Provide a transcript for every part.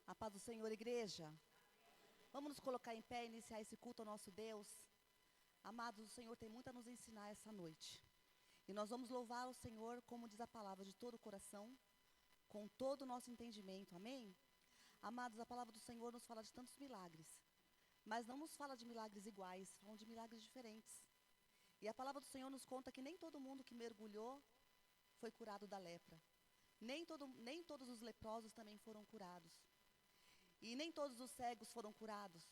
A paz do Senhor, igreja. Vamos nos colocar em pé e iniciar esse culto ao nosso Deus. Amados, o Senhor tem muito a nos ensinar essa noite. E nós vamos louvar o Senhor, como diz a palavra, de todo o coração, com todo o nosso entendimento. Amém? Amados, a palavra do Senhor nos fala de tantos milagres. Mas não nos fala de milagres iguais, falam de milagres diferentes. E a palavra do Senhor nos conta que nem todo mundo que mergulhou foi curado da lepra. Nem todos os leprosos também foram curados. E nem todos os cegos foram curados.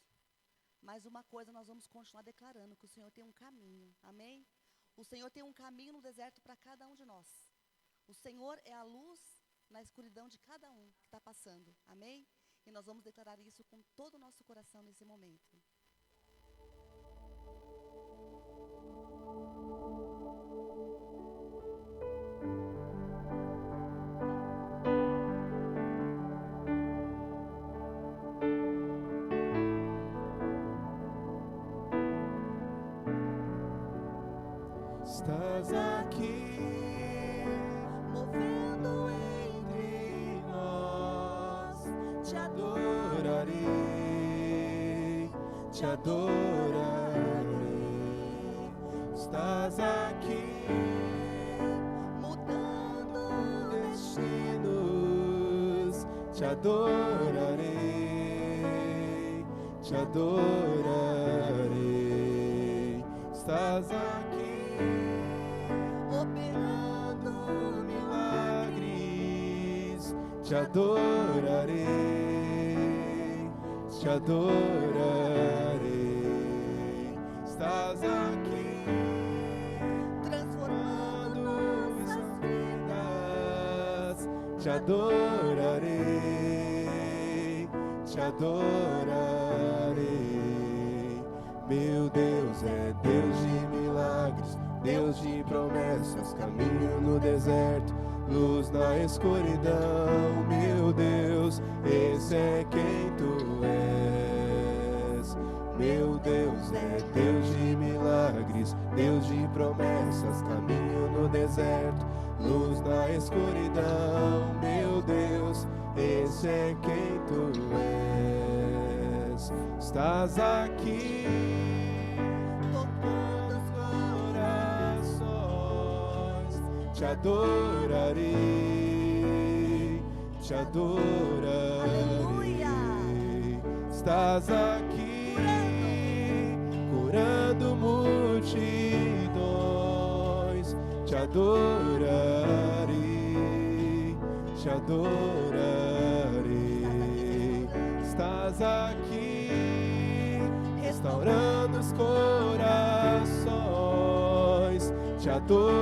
Mas uma coisa nós vamos continuar declarando, que o Senhor tem um caminho. Amém? O Senhor tem um caminho no deserto para cada um de nós. O Senhor é a luz na escuridão de cada um que está passando. Amém? E nós vamos declarar isso com todo o nosso coração nesse momento. Estás aqui, movendo entre nós. Te adorarei, te adorarei. Estás aqui, mudando destinos. Te adorarei, te adorarei. Estás aqui, operando milagres. Te adorarei, te adorarei. Estás aqui, transformando nossas vidas. Te adorarei, te adorarei. Meu Deus é Deus de milagres, Deus de promessas, caminho no deserto, luz na escuridão. Meu Deus, esse é quem tu és. Meu Deus é Deus de milagres, Deus de promessas, caminho no deserto, luz na escuridão. Meu Deus, esse é quem tu és. Estás aqui, te adorarei, te adorarei. Aleluia. Estás aqui, curando multidões. Te adorarei, te adorarei. Estás aqui, restaurando os corações. Te adorarei,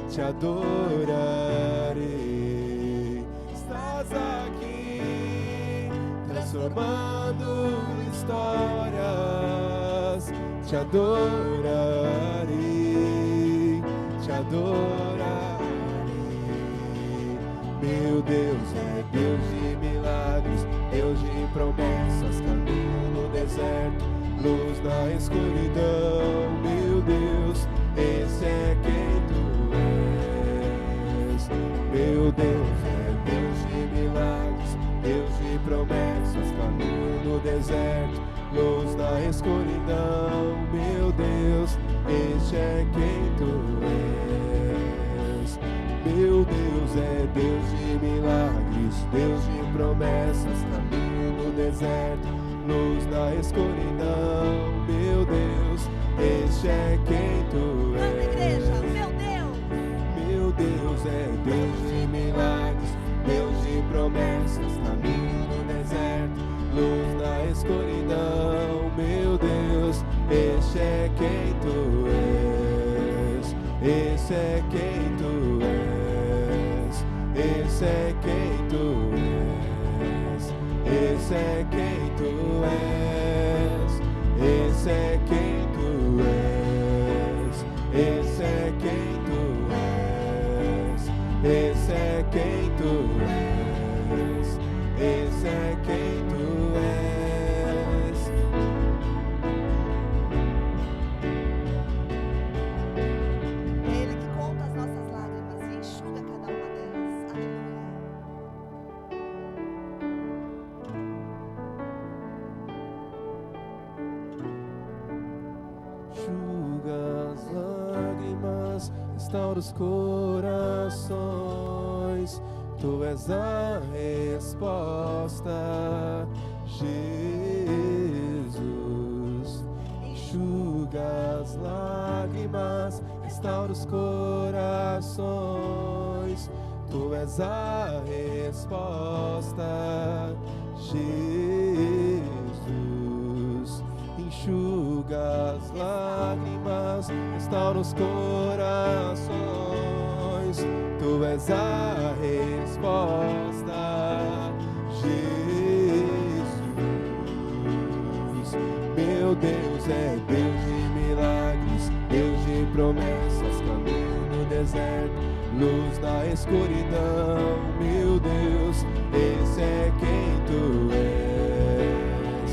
te adorarei. Estás aqui, transformando histórias. Te adorarei, te adorarei. Meu Deus é Deus de milagres, Deus de promessas, caminho no deserto, luz na escuridão. Meu Deus, esse é quem tu és. Meu Deus é Deus de milagres, Deus de promessas, caminho no deserto, luz na escuridão. Meu Deus, esse é quem tu és. Meu Deus é Deus de milagres, Deus de promessas, caminho no deserto, luz na escuridão. Meu Deus, este é quem tu és. Vamos, igreja, meu Deus. Meu Deus é Deus de milagres, Deus de promessas, caminho no deserto, luz na escuridão. Meu Deus, este é quem tu és. Esse é quem tu és. Esse é quem tu és. Esse é quem tu és. Esse é quem tu és. Esse é quem tu és. Esse é quem tu és. Esse é quem tu és. É Ele que conta as nossas lágrimas e enxuga cada uma delas. Aleluia. restaura os corações. Tu és a resposta, Jesus. Enxuga as lágrimas, restaura os corações. Tu és a resposta, Jesus. Enxuga as lágrimas, restaura os corações. Tu és a resposta, Jesus. Meu Deus é Deus de milagres, Deus de promessas, caminho no deserto, luz na escuridão. Meu Deus, esse é quem tu és.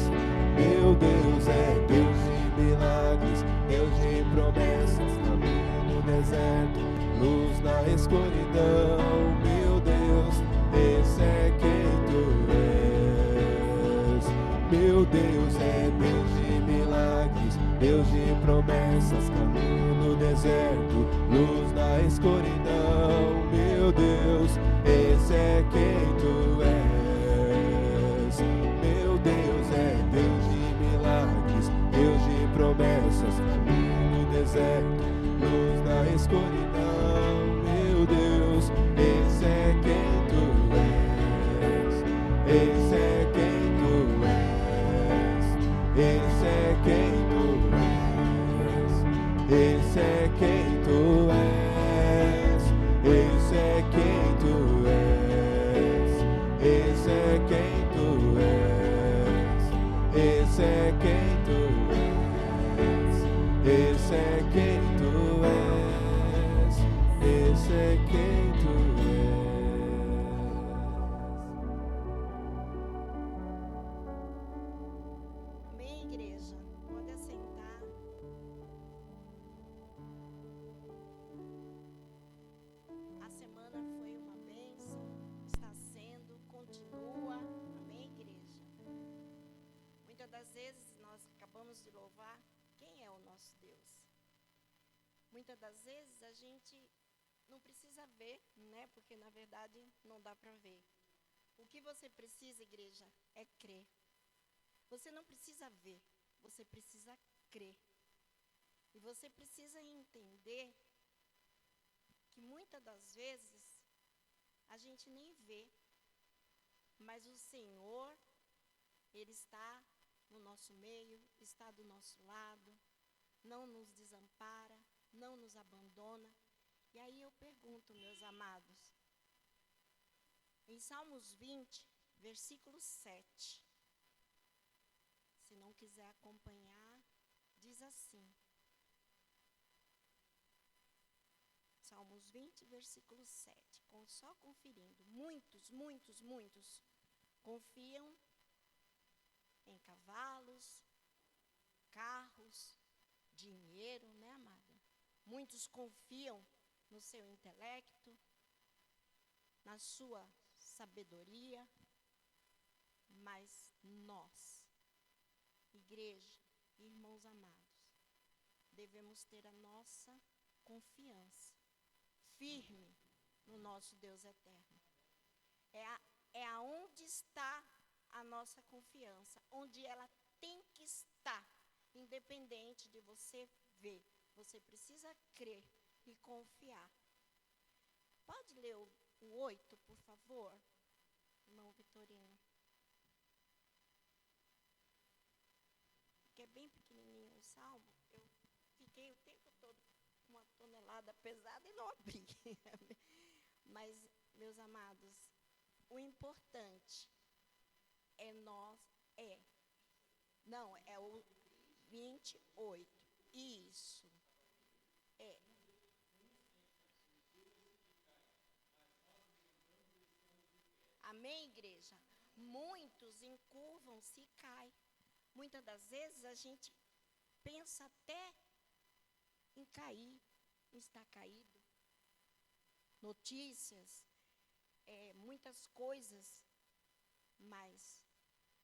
Meu Deus é Deus de milagres, Deus de promessas, caminho no deserto, luz na escuridão. Meu Deus, esse é quem tu és. Meu Deus é Deus de milagres, Deus de promessas, caminho no deserto, luz na escuridão. Meu Deus, esse é quem tu és. Meu Deus é Deus de milagres, Deus de promessas, caminho no deserto, luz na escuridão. Meu Deus, esse é quem tu és. Esse é quem tu és. Esse é quem tu és. Esse é quem tu és. Esse é quem tu és. Esse é quem tu és. Esse é quem tu és. Esse é quem tu és. Esse é quem tu és. Amém, igreja? Pode assentar. A semana foi uma bênção, está sendo, continua. Amém, igreja? Muitas das vezes nós acabamos de louvar quem é o nosso Deus. Muitas das vezes a gente não precisa ver, né? Porque na verdade não dá para ver. O que você precisa, igreja, é crer. Você não precisa ver, você precisa crer. E você precisa entender que muitas das vezes a gente nem vê, mas o Senhor, Ele está no nosso meio, está do nosso lado, não nos desampara, não nos abandona. E aí eu pergunto, meus amados, em Salmos 20, versículo 7, se não quiser acompanhar, diz assim. Salmos 20, versículo 7, só conferindo. Muitos confiam em cavalos, carros, dinheiro, né, amada? Muitos confiam no seu intelecto, na sua sabedoria, mas nós, igreja, irmãos amados, devemos ter a nossa confiança firme no nosso Deus eterno. É aonde está a nossa confiança, onde ela tem que estar, independente de você ver. Você precisa crer e confiar. Pode ler o 8, por favor, irmão Vitorino? Que é bem pequenininho o salmo. Eu fiquei o tempo todo com uma tonelada pesada e não abri. Mas, meus amados, o importante é é o 28. Isso. É. Amém, igreja? Muitos encurvam-se e caem. Muitas das vezes a gente pensa até em cair, em estar caído. Notícias, muitas coisas, mas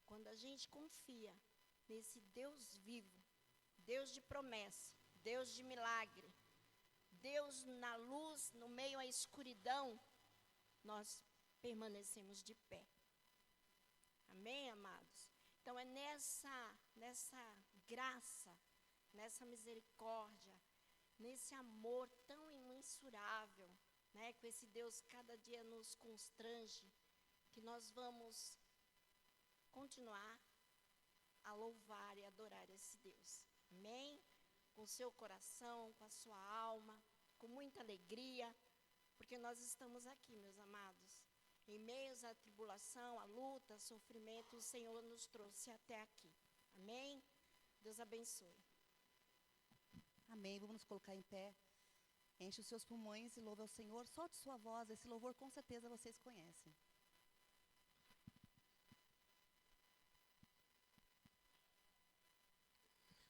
quando a gente confia nesse Deus vivo, Deus de promessa, Deus de milagre, Deus na luz, no meio à escuridão, nós permanecemos de pé. Amém, amados? Então é nessa graça, nessa misericórdia, nesse amor tão imensurável, né, com esse Deus cada dia nos constrange, que nós vamos continuar a louvar e adorar esse Deus. Amém? Com o seu coração, com a sua alma, com muita alegria, porque nós estamos aqui, meus amados. Em meio à tribulação, à luta, ao sofrimento, o Senhor nos trouxe até aqui. Amém? Deus abençoe. Amém. Vamos nos colocar em pé. Enche os seus pulmões e louve ao Senhor. Solte sua voz. Esse louvor com certeza vocês conhecem.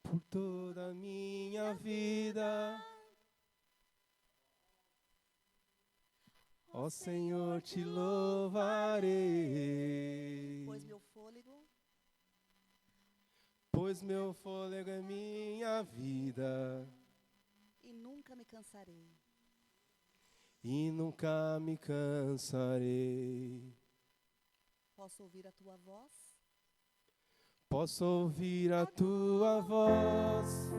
Por toda a minha vida, ó Senhor, te louvarei. Pois meu fôlego é minha vida. E nunca me cansarei. E nunca me cansarei. Posso ouvir a tua voz? Posso ouvir a tua voz.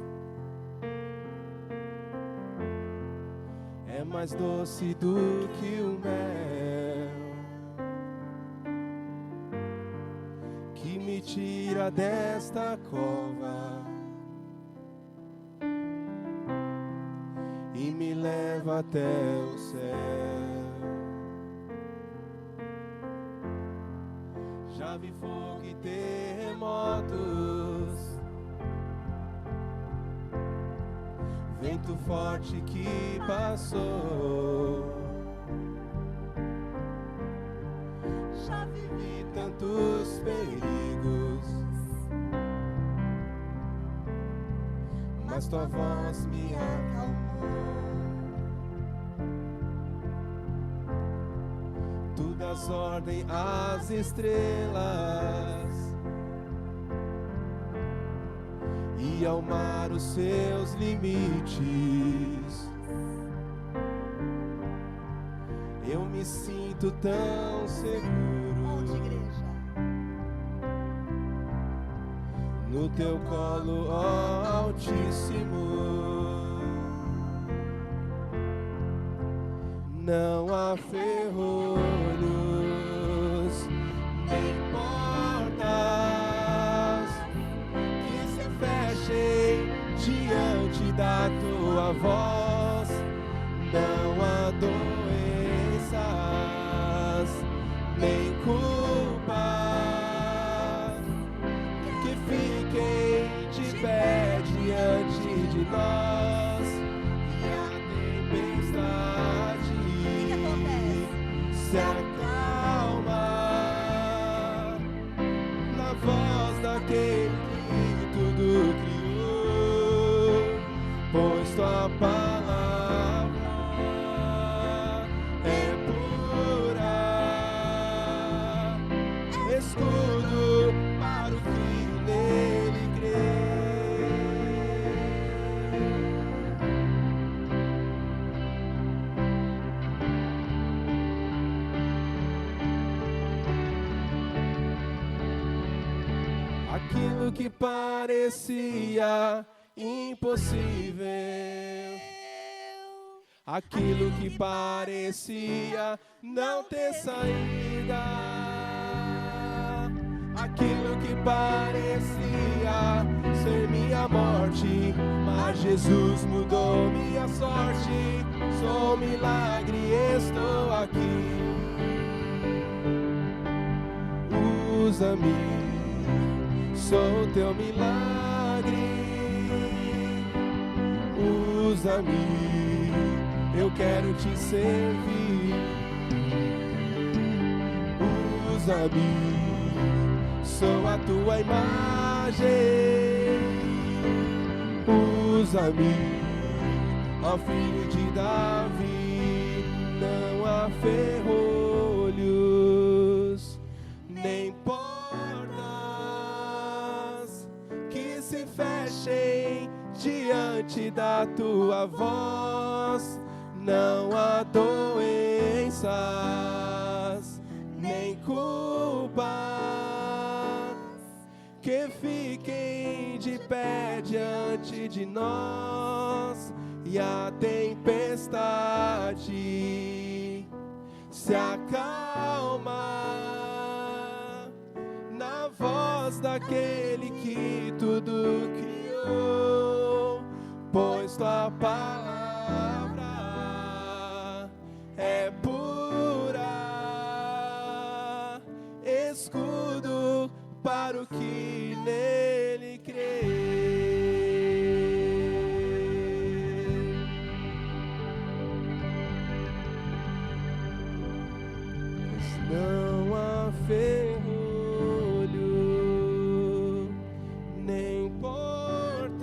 É mais doce do que o mel, que me tira desta cova e me leva até o céu. Já vi fogo e terremotos, vento forte que passou. Já vivi tantos perigos, mas tua voz me acalmou. Tu das ordem às estrelas e ao mar os seus limites. Eu me sinto tão seguro no teu colo, ó Altíssimo. Não há ferrolhos nem portas que se fechem diante da tua voz. Não há doenças nem culpas que fiquem de pé diante de nós. E a tempestade se acalma na voz daquele que tudo criou, pois tua palavra é pura, escudo para o que nele crê. Aquilo que parecia impossível, aquilo que parecia não ter saída, aquilo que parecia ser minha morte, mas Jesus mudou minha sorte. Sou um milagre, estou aqui. Usa-me, sou teu milagre. Usa-me, eu quero te servir. Usa-me, sou a tua imagem. Usa-me, ó filho de Davi. Não há ferrolhos nem portas que se fechem diante diante da tua voz. Não há doenças, nem culpas que fiquem de pé diante de nós. E a tempestade se acalma na voz daquele que tudo criou, pois tua palavra é pura, escudo para o que nele crê. Não há ferrolho, nem portas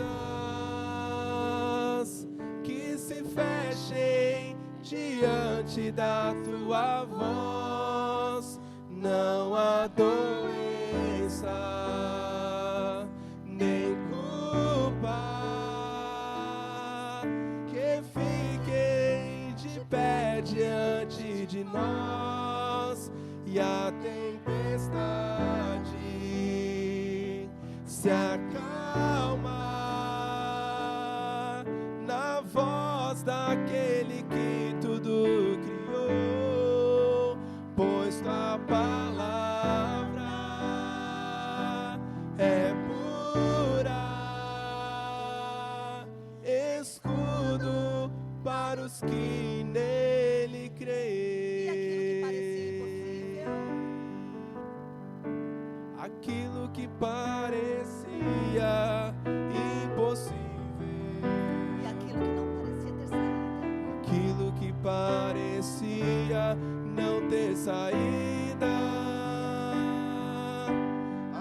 que se fechem diante da tua voz. Não há doença, nem culpa que fiquem de pé diante de nós. E a tempestade se acalma na voz daquele que tudo criou, pois tua palavra é pura, escudo para os que nele creem. Aquilo que parecia impossível, e aquilo que não parecia ter saída, aquilo que parecia não ter saída,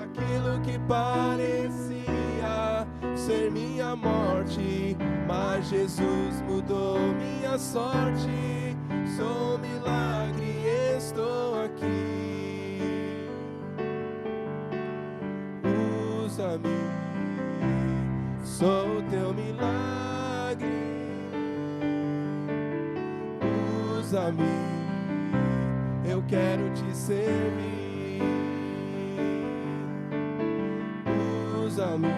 aquilo que parecia ser minha morte, mas Jesus mudou minha sorte. Sou um milagre, estou aqui. Usa-me, sou teu milagre. Usa-me, eu quero te servir. Usa-me,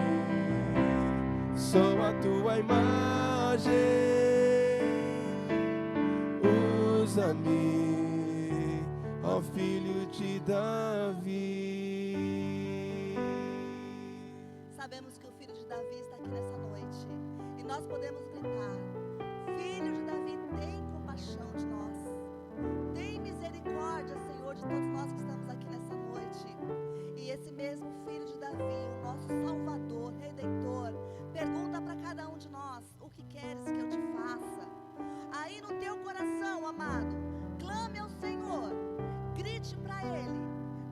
sou a tua imagem. Usa-me, ó Filho de Davi. sabemos que o filho de Davi está aqui nessa noite. E nós podemos gritar: Filho de Davi, tem compaixão de nós. Tem misericórdia, Senhor, de todos nós que estamos aqui nessa noite. E esse mesmo filho de Davi, o nosso Salvador, Redentor, pergunta para cada um de nós: o que queres que eu te faça? Aí no teu coração, amado, clame ao Senhor, grite para Ele,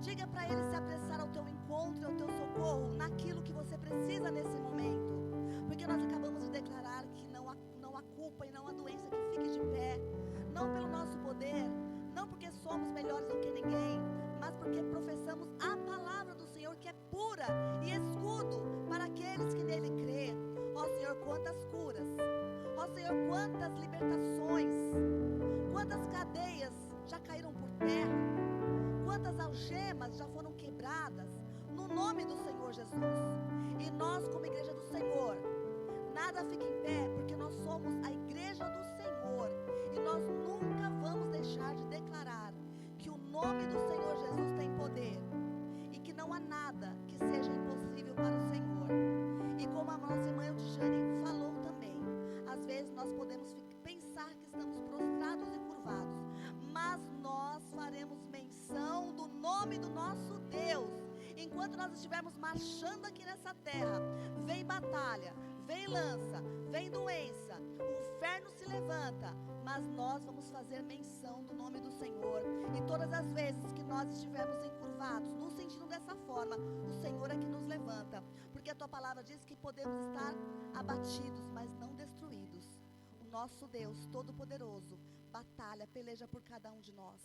diga para Ele se apressar ao teu encontro e ao teu socorro naquilo que você precisa nesse momento. Porque nós acabamos de declarar que não há culpa e não há doença que fique de pé, não pelo nosso poder, não porque somos melhores do que ninguém, mas porque professamos a palavra do Senhor, que é pura e escudo para aqueles que nele crê. Ó Senhor, quantas curas, ó Senhor, quantas libertações, quantas cadeias já caíram por terra, quantas algemas já foram quebradas no nome do Senhor Jesus. E nós, como igreja do Senhor, nada fica em pé, porque nós somos a igreja do Senhor, e nós nunca vamos deixar de declarar que o nome do Senhor Jesus tem poder, e que não há nada que seja impossível para o Senhor. E como a nossa irmã Eudjane falou também, às vezes nós podemos pensar que estamos prostrados e curvados, mas nós faremos menção do nome do nosso Deus. Enquanto nós estivermos marchando aqui nessa terra, vem batalha, vem lança, vem doença, o inferno se levanta, mas nós vamos fazer menção do nome do Senhor. E todas as vezes que nós estivermos encurvados, nos sentindo dessa forma, o Senhor é que nos levanta, porque a tua palavra diz que podemos estar abatidos, mas não destruídos. O nosso Deus Todo-Poderoso batalha, peleja por cada um de nós.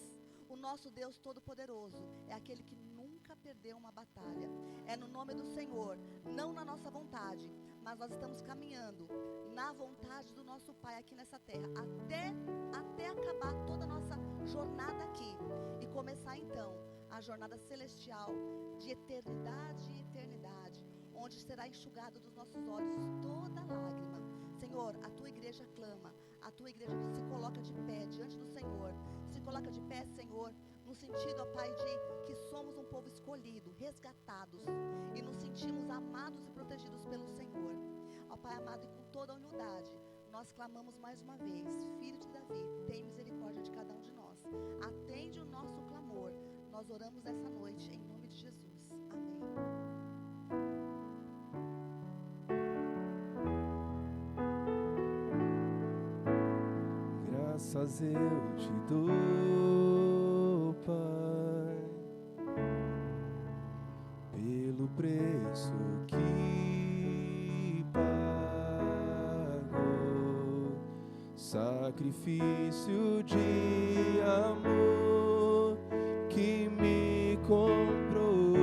O nosso Deus Todo-Poderoso é aquele que nunca nunca perdeu uma batalha. É no nome do Senhor, não na nossa vontade, mas nós estamos caminhando na vontade do nosso Pai aqui nessa terra, até acabar toda a nossa jornada aqui e começar então a jornada celestial de eternidade em eternidade, onde será enxugado dos nossos olhos toda lágrima. Senhor, a tua igreja clama, a tua igreja se coloca de pé diante do Senhor, se coloca de pé, Senhor, no sentido, ó Pai, de que somos um povo escolhido, resgatados, e nos sentimos amados e protegidos pelo Senhor. Ó Pai amado, e com toda a humildade, nós clamamos mais uma vez: Filho de Davi, tem misericórdia de cada um de nós, atende o nosso clamor. Nós oramos essa noite em nome de Jesus. Amém. Graças eu te dou, Pai, pelo preço que pagou, sacrifício de amor que me comprou,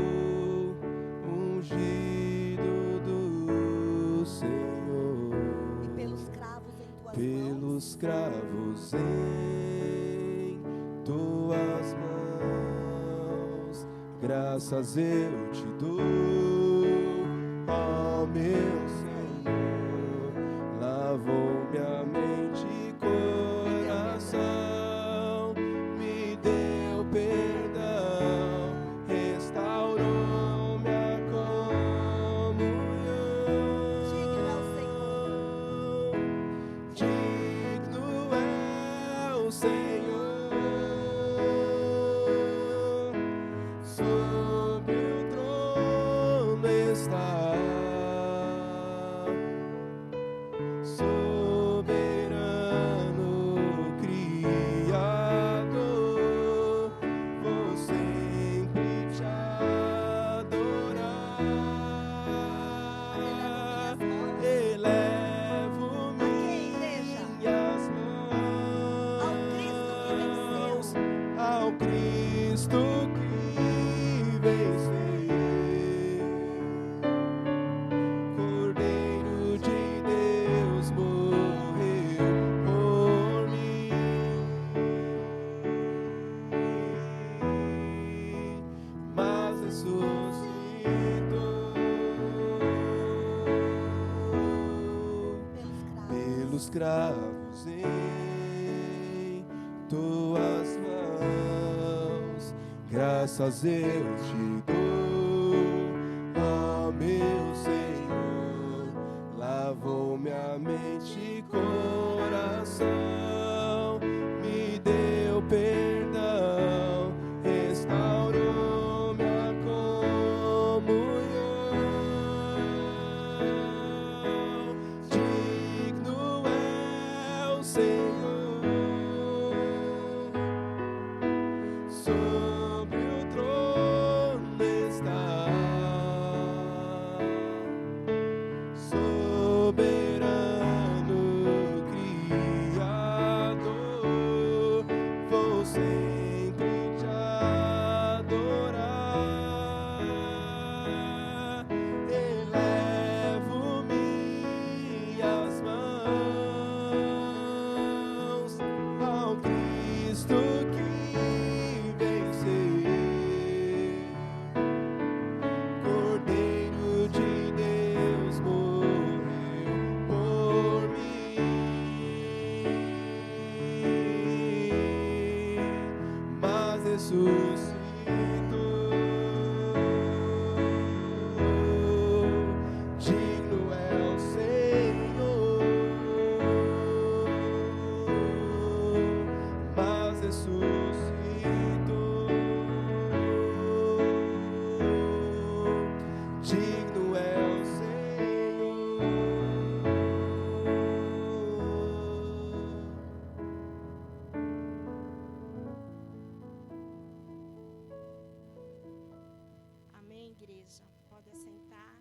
ungido do Senhor. E pelos cravos em tuas Pelos cravos em tuas mãos, graças eu te dou, ó meu Senhor. Lavou minha mente e coração, me deu perdão, restaurou minha comunhão. Digno é o Senhor. Digno é o Senhor, sobre o trono está, soberano Criador, vou sempre te adorar. Elevo minhas mãos ao Cristo que venceu, Cordeiro de Deus morreu por mim, mas ressuscitou. Pelos cravos em tuas mãos, graças eu te dou, ó meu Senhor. Lavou minha mente e coração, me deu perdão, restaurou minha comunhão. Digno é o Senhor, sobre o trono está, soberano Criador, vou sempre te adorar. Elevo minhas mãos ao Cristo que venceu, Cordeiro de Deus morreu por mim, mas ressuscitou. Digno é o Senhor, mas ressuscitou. Digno é o Senhor. Amém, igreja. Pode sentar.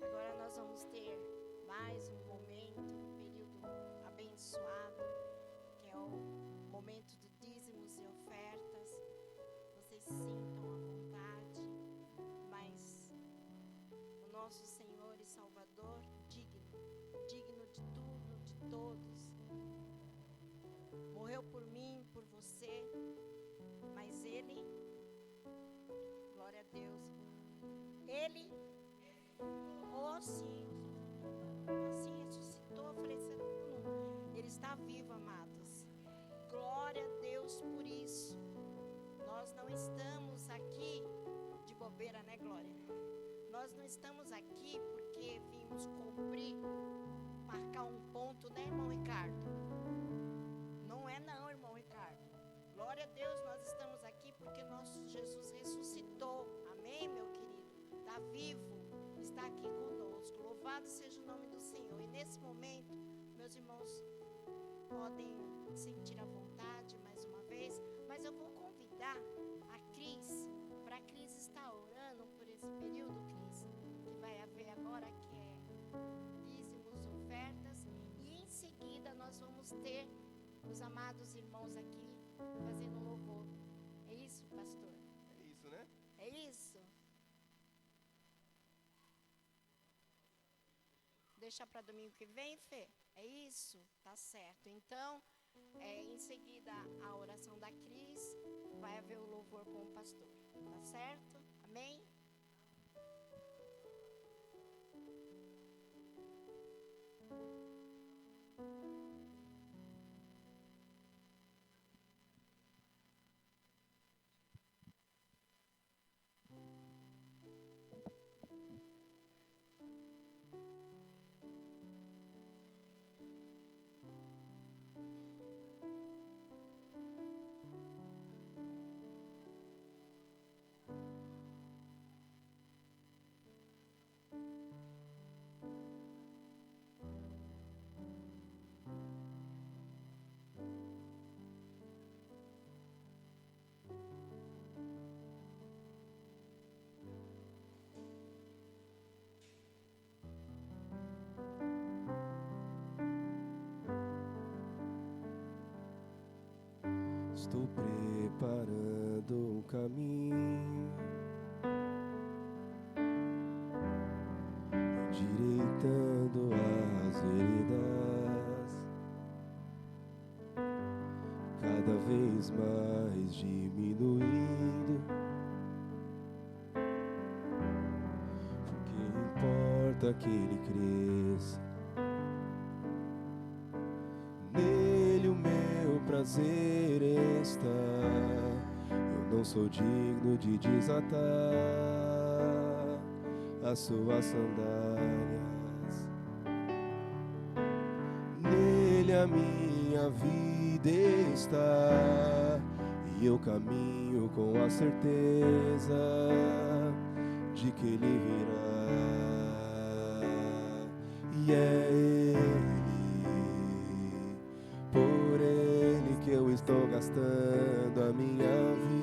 Agora nós vamos ter mais um momento, um período abençoado, que é o momento de dízimos e ofertas. nosso Senhor e Salvador, digno de tudo, de todos. Morreu por mim, por você, mas Ele, glória a Deus, Ele, oh sim, assim ressuscitou, oferecendo por nós. Ele está vivo, amados. Glória a Deus por isso. Nós não estamos aqui de bobeira, né, Glória? Nós não estamos aqui porque vimos cumprir, marcar um ponto, né, irmão Ricardo? Não é não, irmão Ricardo. Glória a Deus, nós estamos aqui porque nosso Jesus ressuscitou. Amém, meu querido? Está vivo, está aqui conosco. Louvado seja o nome do Senhor. E nesse momento, meus irmãos podem sentir à vontade mais uma vez, mas eu vou convidar a Cris, para a Cris estar orando por esse período, Cris, que vai haver agora, que é dízimos, ofertas, e em seguida nós vamos ter os amados irmãos aqui fazendo louvor. É isso, pastor? É isso, né? É isso? Deixa para domingo que vem, Fê? É isso? Tá certo. Então, em seguida a oração da Cris, vai haver o louvor com o pastor. Tá certo? Amém? Estou preparando um caminho, endireitando as veredas, cada vez mais diminuindo, porque importa que ele cresça. Nele o meu prazer está. Eu não sou digno de desatar as suas sandálias. Nele a minha vida está, e eu caminho com a certeza de que ele virá. E é ele, por ele que eu estou gastando a minha vida,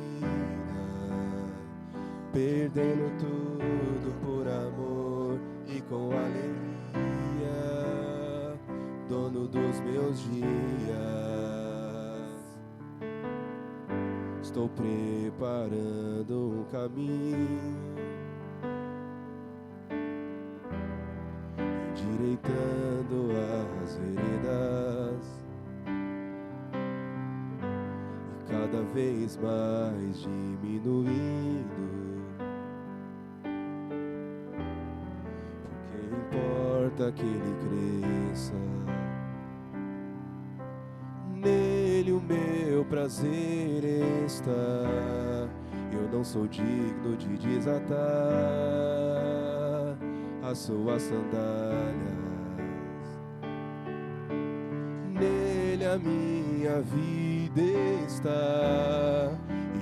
perdendo tudo por amor e com alegria, dono dos meus dias. Estou preparando um caminho, endireitando as veredas, cada vez mais diminuindo, porque importa que ele cresça. Nele o meu prazer está, eu não sou digno de desatar as suas sandálias. Nele a minha vida está,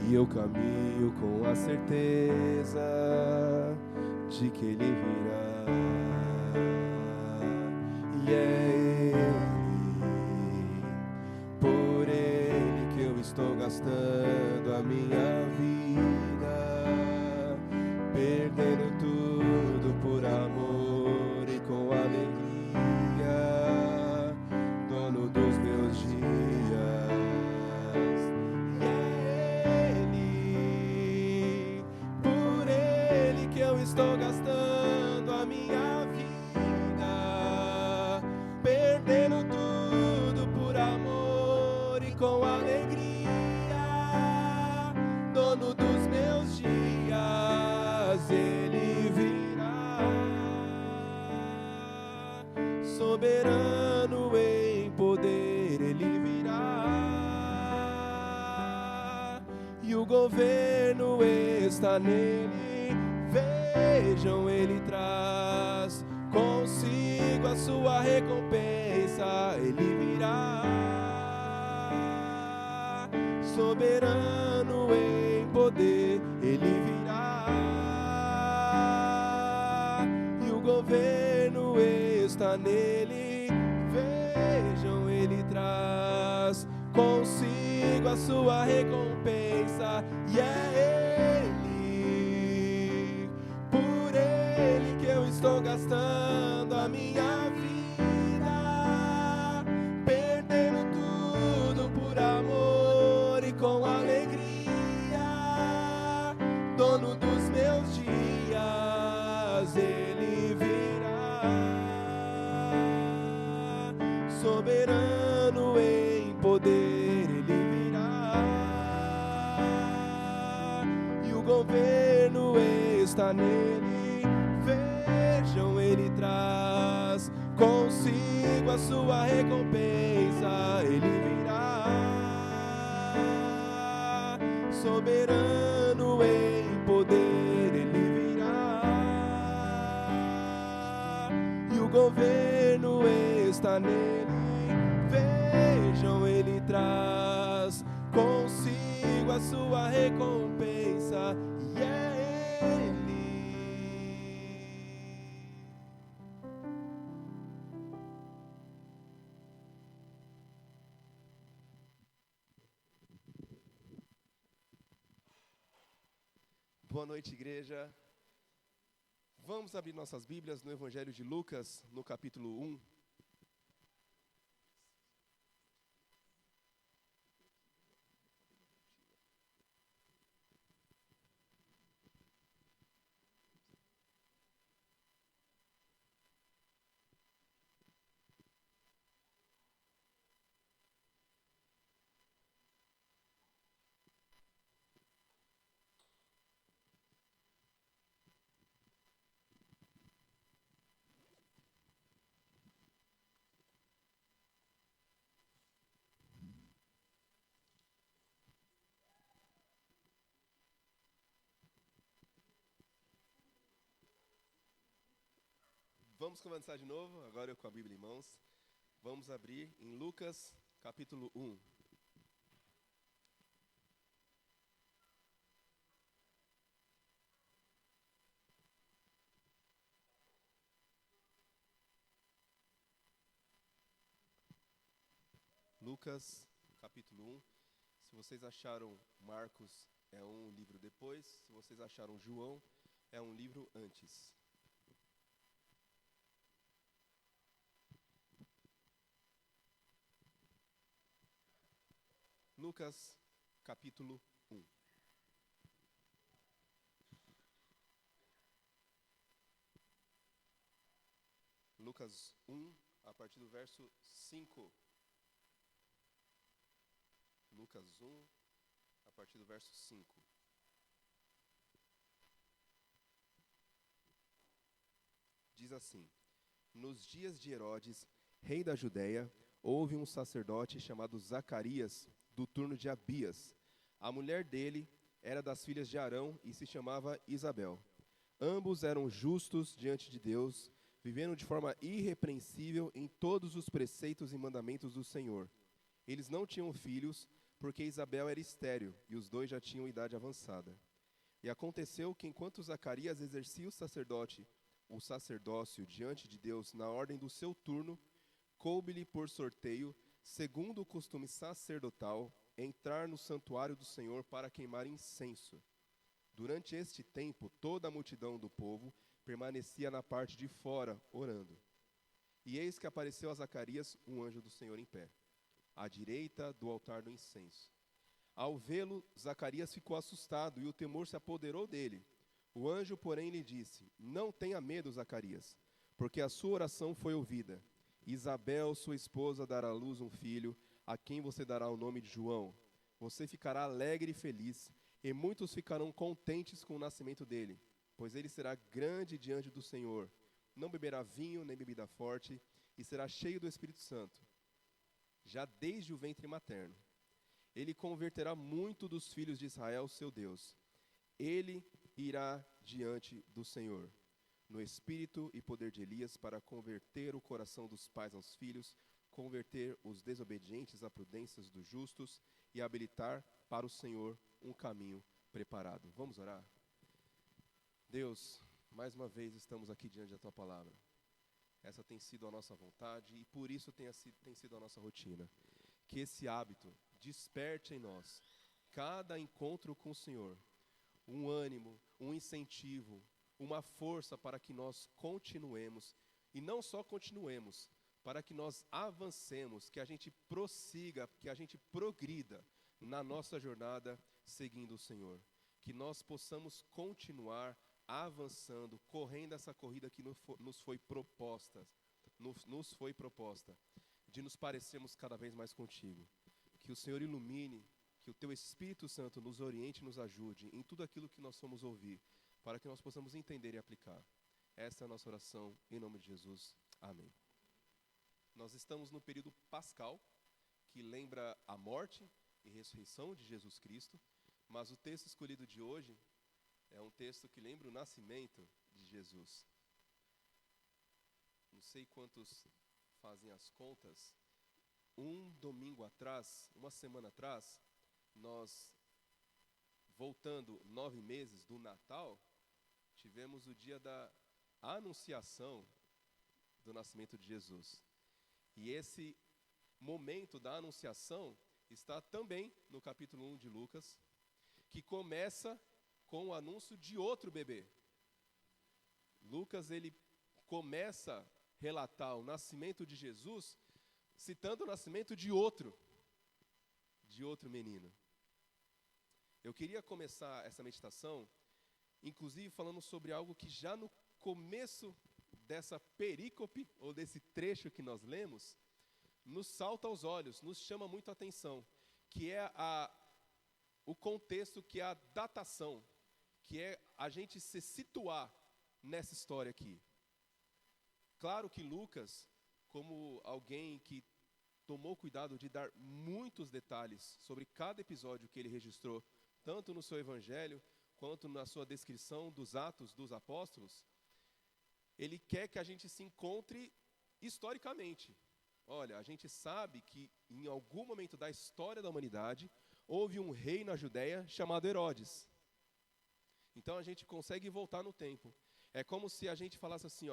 e eu caminho com a certeza de que ele virá. E é ele, por ele que eu estou gastando a minha vida, perdendo tudo por amor e com alegria, dono dos meus dias. E é ele, por ele que eu estou gastando a a minha vida, perdendo tudo por amor e com alegria, dono dos meus dias, Ele virá, soberano em poder, Ele virá, e o governo está nele. Vejam, Ele traz consigo a sua recompensa, Ele virá, soberano em poder, Ele virá, e o governo está nele. Vejam, Ele traz consigo a sua recompensa, e é Ele, por Ele que eu estou gastando a minha vida, perdendo tudo por amor e com alegria, dono dos meus dias, Ele virá, soberano em poder, Ele virá, e o governo está nele. Vejam, Ele traz consigo a sua recompensa, Ele virá, soberano em poder, Ele virá, e o governo está nele. Vejam, Ele traz consigo a sua recompensa, e é Ele. Boa noite, igreja. Vamos abrir nossas Bíblias no Evangelho de Lucas, no capítulo 1. Vamos começar de novo, agora eu com a Bíblia em mãos. Vamos abrir em Lucas, capítulo 1. Lucas, capítulo 1. Se vocês acharam Marcos, é um livro depois. Se vocês acharam João, é um livro antes. Lucas, capítulo 1. Lucas 1, a partir do verso 5. Lucas 1, a partir do verso 5. Diz assim: Nos dias de Herodes, rei da Judéia, houve um sacerdote chamado Zacarias, do turno de Abias. A mulher dele era das filhas de Arão e se chamava Isabel. Ambos eram justos diante de Deus, vivendo de forma irrepreensível em todos os preceitos e mandamentos do Senhor. Eles não tinham filhos, porque Isabel era estéril, e os dois já tinham idade avançada. E aconteceu que, enquanto Zacarias exercia o sacerdócio diante de Deus na ordem do seu turno, coube-lhe por sorteio, segundo o costume sacerdotal, entrar no santuário do Senhor para queimar incenso. Durante este tempo, toda a multidão do povo permanecia na parte de fora, orando. E eis que apareceu a Zacarias um anjo do Senhor em pé, à direita do altar do incenso. Ao vê-lo, Zacarias ficou assustado e o temor se apoderou dele. O anjo, porém, lhe disse: Não tenha medo, Zacarias, porque a sua oração foi ouvida. Isabel, sua esposa, dará à luz um filho, a quem você dará o nome de João. Você ficará alegre e feliz, e muitos ficarão contentes com o nascimento dele, pois ele será grande diante do Senhor. Não beberá vinho nem bebida forte, e será cheio do Espírito Santo, já desde o ventre materno. Ele converterá muito dos filhos de Israel, seu Deus. Ele irá diante do Senhor, no espírito e poder de Elias, para converter o coração dos pais aos filhos, converter os desobedientes à prudência dos justos e habilitar para o Senhor um caminho preparado. Vamos orar? Deus, mais uma vez estamos aqui diante da Tua palavra. Essa tem sido a nossa vontade e por isso tem sido a nossa rotina. Que esse hábito desperte em nós, cada encontro com o Senhor, um ânimo, um incentivo, uma força para que nós continuemos, e não só continuemos, para que nós avancemos, que a gente prossiga, que a gente progrida na nossa jornada seguindo o Senhor. Que nós possamos continuar avançando, correndo essa corrida que nos foi proposta, de nos parecermos cada vez mais contigo. Que o Senhor ilumine, que o Teu Espírito Santo nos oriente e nos ajude em tudo aquilo que nós fomos ouvir, para que nós possamos entender e aplicar. Essa é a nossa oração, em nome de Jesus. Amém. Nós estamos no período pascal, que lembra a morte e ressurreição de Jesus Cristo, mas o texto escolhido de hoje é um texto que lembra o nascimento de Jesus. Não sei quantos fazem as contas. Um domingo atrás, uma semana atrás, nós, voltando 9 meses do Natal, tivemos o dia da anunciação do nascimento de Jesus. E esse momento da anunciação está também no capítulo 1 de Lucas, que começa com o anúncio de outro bebê. Lucas, ele começa a relatar o nascimento de Jesus, citando o nascimento de outro menino. Eu queria começar essa meditação, inclusive falando sobre algo que já no começo dessa perícope, ou desse trecho que nós lemos, nos salta aos olhos, nos chama muito a atenção, que é o contexto, que é a datação, que é a gente se situar nessa história aqui. Claro que Lucas, como alguém que tomou cuidado de dar muitos detalhes sobre cada episódio que ele registrou, tanto no seu evangelho, quanto na sua descrição dos Atos dos Apóstolos, ele quer que a gente se encontre historicamente. Olha, a gente sabe que em algum momento da história da humanidade, houve um rei na Judéia chamado Herodes. Então a gente consegue voltar no tempo. É como se a gente falasse assim,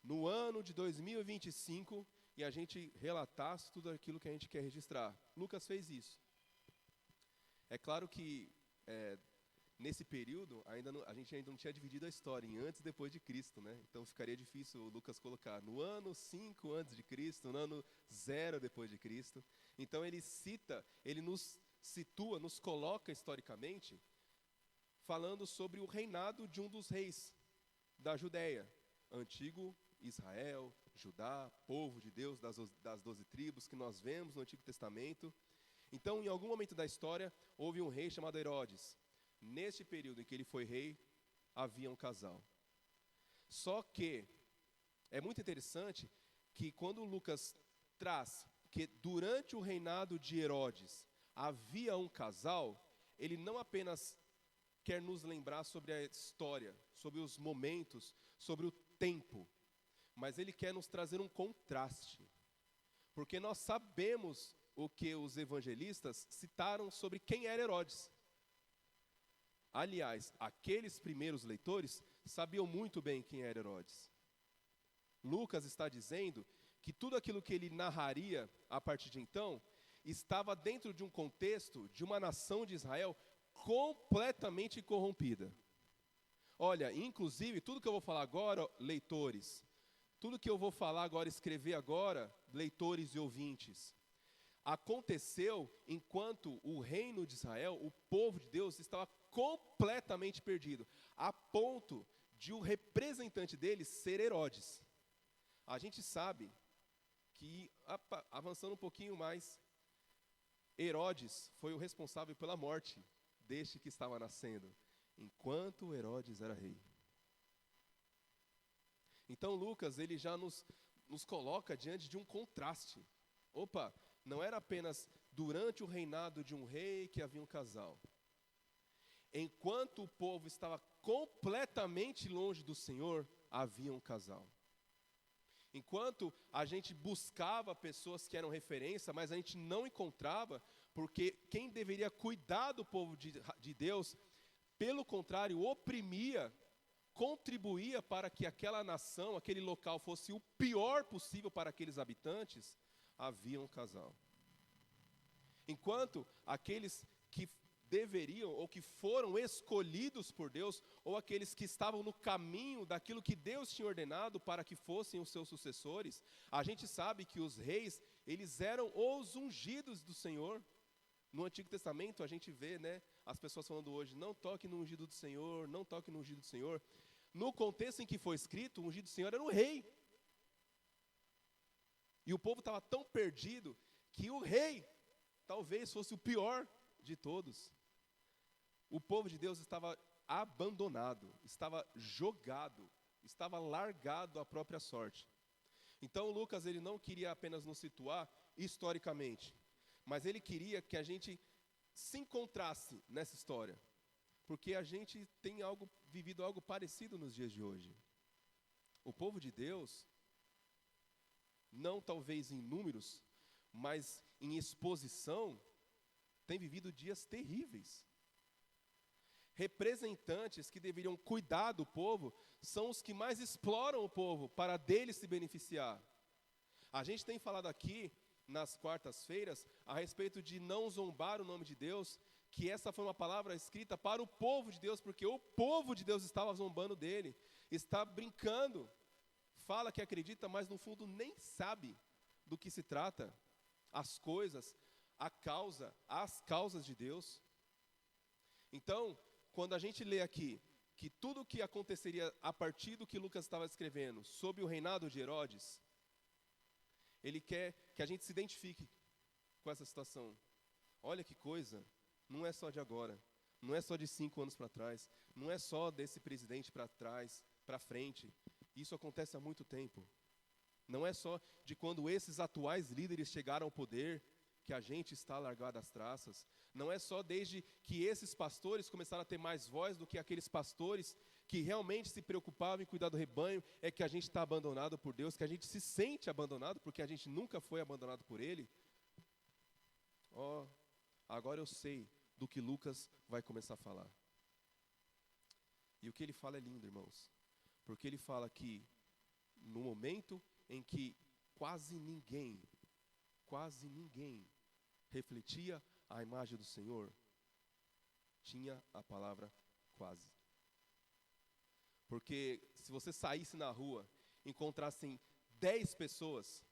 no ano de 2025, e a gente relatasse tudo aquilo que a gente quer registrar. Lucas fez isso. É claro que nesse período a gente ainda não tinha dividido a história em antes e depois de Cristo, né? Então ficaria difícil o Lucas colocar no ano 5 antes de Cristo, no ano 0 depois de Cristo. Então ele nos situa, nos coloca historicamente, falando sobre o reinado de um dos reis da Judéia, antigo Israel, Judá, povo de Deus das 12 tribos que nós vemos no Antigo Testamento. Então, em algum momento da história, houve um rei chamado Herodes. Neste período em que ele foi rei, havia um casal. Só que é muito interessante que quando Lucas traz que durante o reinado de Herodes havia um casal, ele não apenas quer nos lembrar sobre a história, sobre os momentos, sobre o tempo, mas ele quer nos trazer um contraste. Porque nós sabemos o que os evangelistas citaram sobre quem era Herodes. Aliás, aqueles primeiros leitores sabiam muito bem quem era Herodes. Lucas está dizendo que tudo aquilo que ele narraria a partir de então estava dentro de um contexto de uma nação de Israel completamente corrompida. Olha, inclusive, tudo que eu vou falar agora, leitores, tudo que eu vou falar agora, escrever agora, leitores e ouvintes, aconteceu enquanto o reino de Israel, o povo de Deus, estava completamente perdido, a ponto de o representante deles ser Herodes. A gente sabe que, avançando um pouquinho mais, Herodes foi o responsável pela morte deste que estava nascendo, enquanto Herodes era rei. Então Lucas, ele já nos coloca diante de um contraste. Opa, não era apenas durante o reinado de um rei que havia um casal. Enquanto o povo estava completamente longe do Senhor, havia um casal. Enquanto a gente buscava pessoas que eram referência, mas a gente não encontrava, porque quem deveria cuidar do povo de Deus, pelo contrário, oprimia, contribuía para que aquela nação, aquele local fosse o pior possível para aqueles habitantes, havia um casal. Enquanto aqueles que deveriam, ou que foram escolhidos por Deus, ou aqueles que estavam no caminho daquilo que Deus tinha ordenado para que fossem os seus sucessores, a gente sabe que os reis, eles eram os ungidos do Senhor. No Antigo Testamento a gente vê, né, as pessoas falando hoje, não toque no ungido do Senhor, não toque no ungido do Senhor. No contexto em que foi escrito, o ungido do Senhor era o rei. E o povo estava tão perdido que o rei talvez fosse o pior de todos. O povo de Deus estava abandonado, estava jogado, estava largado à própria sorte. Então Lucas, ele não queria apenas nos situar historicamente, mas ele queria que a gente se encontrasse nessa história, porque a gente tem vivido algo parecido nos dias de hoje. O povo de Deus, não talvez em números, mas em exposição, tem vivido dias terríveis. Representantes que deveriam cuidar do povo são os que mais exploram o povo para dele se beneficiar. A gente tem falado aqui nas quartas-feiras a respeito de não zombar o nome de Deus, que essa foi uma palavra escrita para o povo de Deus, porque o povo de Deus estava zombando dele, está brincando, fala que acredita, mas no fundo nem sabe do que se trata, as coisas, as causas de Deus. Então, quando a gente lê aqui que tudo o que aconteceria a partir do que Lucas estava escrevendo sob o reinado de Herodes, ele quer que a gente se identifique com essa situação. Olha que coisa, não é só de agora, não é só de 5 anos para trás, não é só desse presidente para trás, para frente, isso acontece há muito tempo. Não é só de quando esses atuais líderes chegaram ao poder que a gente está largado às traças. Não é só desde que esses pastores começaram a ter mais voz do que aqueles pastores que realmente se preocupavam em cuidar do rebanho, é que a gente está abandonado por Deus, que a gente se sente abandonado porque a gente nunca foi abandonado por Ele. Agora eu sei do que Lucas vai começar a falar. E o que ele fala é lindo, irmãos. Porque ele fala que no momento em que quase ninguém refletia a imagem do Senhor, tinha a palavra quase. Porque se você saísse na rua, encontrassem 10 pessoas,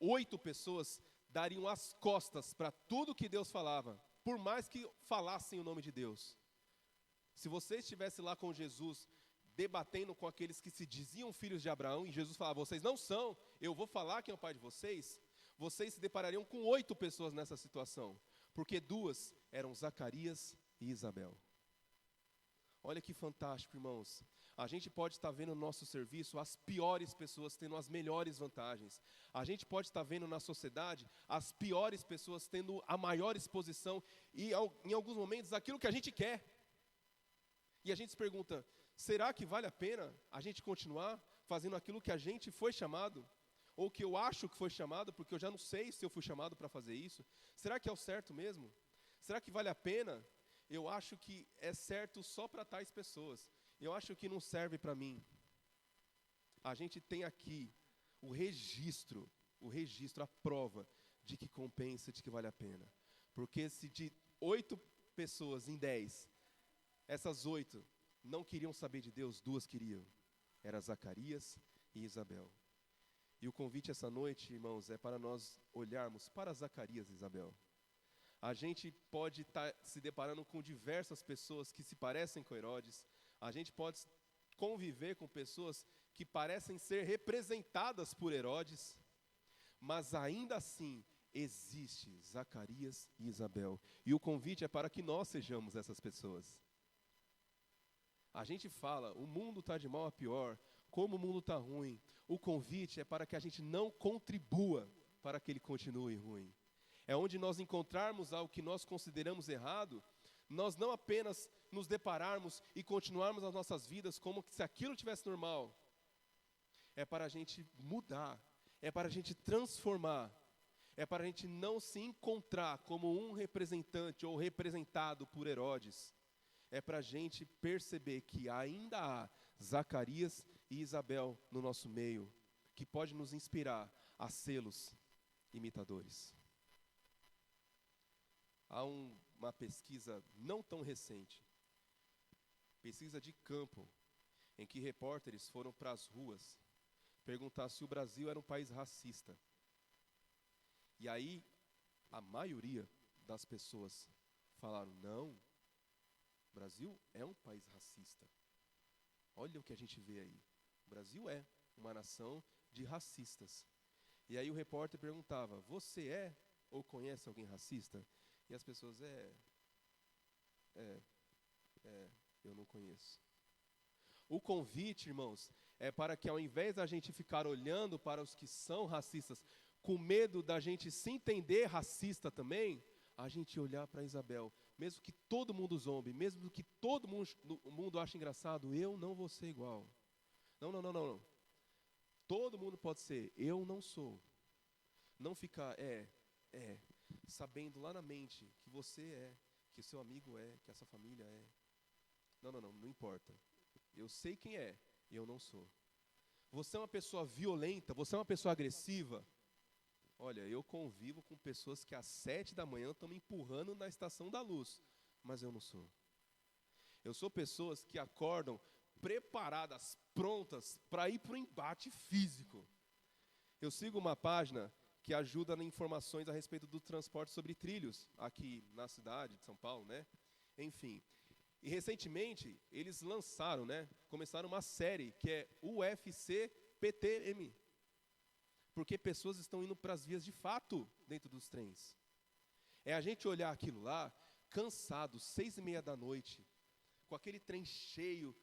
8 pessoas dariam as costas para tudo que Deus falava, por mais que falassem o nome de Deus. Se você estivesse lá com Jesus, debatendo com aqueles que se diziam filhos de Abraão, e Jesus falava, vocês não são, eu vou falar quem é o pai de vocês, vocês se deparariam com 8 pessoas nessa situação, porque 2 eram Zacarias e Isabel. Olha que fantástico, irmãos. A gente pode estar vendo no nosso serviço as piores pessoas tendo as melhores vantagens. A gente pode estar vendo na sociedade as piores pessoas tendo a maior exposição e, em alguns momentos, aquilo que a gente quer. E a gente se pergunta, será que vale a pena a gente continuar fazendo aquilo que a gente foi chamado? Ou que eu acho que foi chamado, porque eu já não sei se eu fui chamado para fazer isso? Será que é o certo mesmo? Será que vale a pena? Eu acho que é certo só para tais pessoas. Eu acho que não serve para mim. A gente tem aqui o registro, a prova de que compensa, de que vale a pena. Porque se de 8 pessoas em 10, essas 8 não queriam saber de Deus, 2 queriam. Era Zacarias e Isabel. E o convite essa noite, irmãos, é para nós olharmos para Zacarias e Isabel. A gente pode estar se deparando com diversas pessoas que se parecem com Herodes. A gente pode conviver com pessoas que parecem ser representadas por Herodes. Mas ainda assim, existe Zacarias e Isabel. E o convite é para que nós sejamos essas pessoas. A gente fala, o mundo está de mal a pior, como o mundo está ruim. O convite é para que a gente não contribua para que ele continue ruim. É onde nós encontrarmos algo que nós consideramos errado, nós não apenas nos depararmos e continuarmos as nossas vidas como se aquilo tivesse normal. É para a gente mudar, é para a gente transformar, é para a gente não se encontrar como um representante ou representado por Herodes. É para a gente perceber que ainda há Zacarias e Isabel no nosso meio, que pode nos inspirar a sê-los imitadores. Há uma pesquisa não tão recente, pesquisa de campo, em que repórteres foram para as ruas perguntar se o Brasil era um país racista. E aí, a maioria das pessoas falaram, não, o Brasil é um país racista. Olha o que a gente vê aí. O Brasil é uma nação de racistas. E aí o repórter perguntava, você é ou conhece alguém racista? E as pessoas, eu não conheço. O convite, irmãos, é para que ao invés da gente ficar olhando para os que são racistas, com medo da gente se entender racista também, a gente olhar para Isabel. Mesmo que todo mundo zombe, mesmo que todo mundo ache engraçado, eu não vou ser igual. Não. Todo mundo pode ser, eu não sou. Não ficar, sabendo lá na mente que você é, que o seu amigo é, que essa família é. Não importa. Eu sei quem é, e eu não sou. Você é uma pessoa violenta, você é uma pessoa agressiva. Olha, eu convivo com pessoas que às 7 da manhã estão me empurrando na estação da luz, mas eu não sou. Eu sou pessoas que acordam preparadas, prontas para ir para o embate físico. Eu sigo uma página que ajuda nas informações a respeito do transporte sobre trilhos, aqui na cidade de São Paulo, né? Enfim. E recentemente, eles lançaram, começaram uma série que é UFC PTM. Porque pessoas estão indo para as vias de fato dentro dos trens. É a gente olhar aquilo lá, cansado, 6:30 da noite, com aquele trem cheio,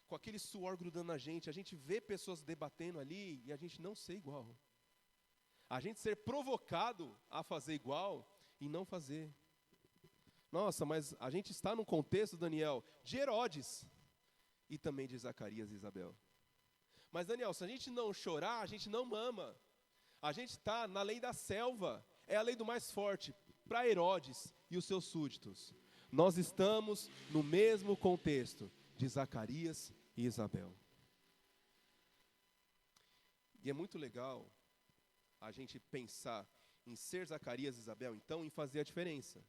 com aquele suor grudando na gente, a gente vê pessoas debatendo ali e a gente não ser igual. A gente ser provocado a fazer igual e não fazer. Nossa, mas a gente está num contexto, Daniel, de Herodes e também de Zacarias e Isabel. Mas, Daniel, se a gente não chorar, a gente não mama. A gente está na lei da selva, é a lei do mais forte, para Herodes e os seus súditos. Nós estamos no mesmo contexto de Zacarias e Isabel. E é muito legal a gente pensar em ser Zacarias e Isabel, então, em fazer a diferença.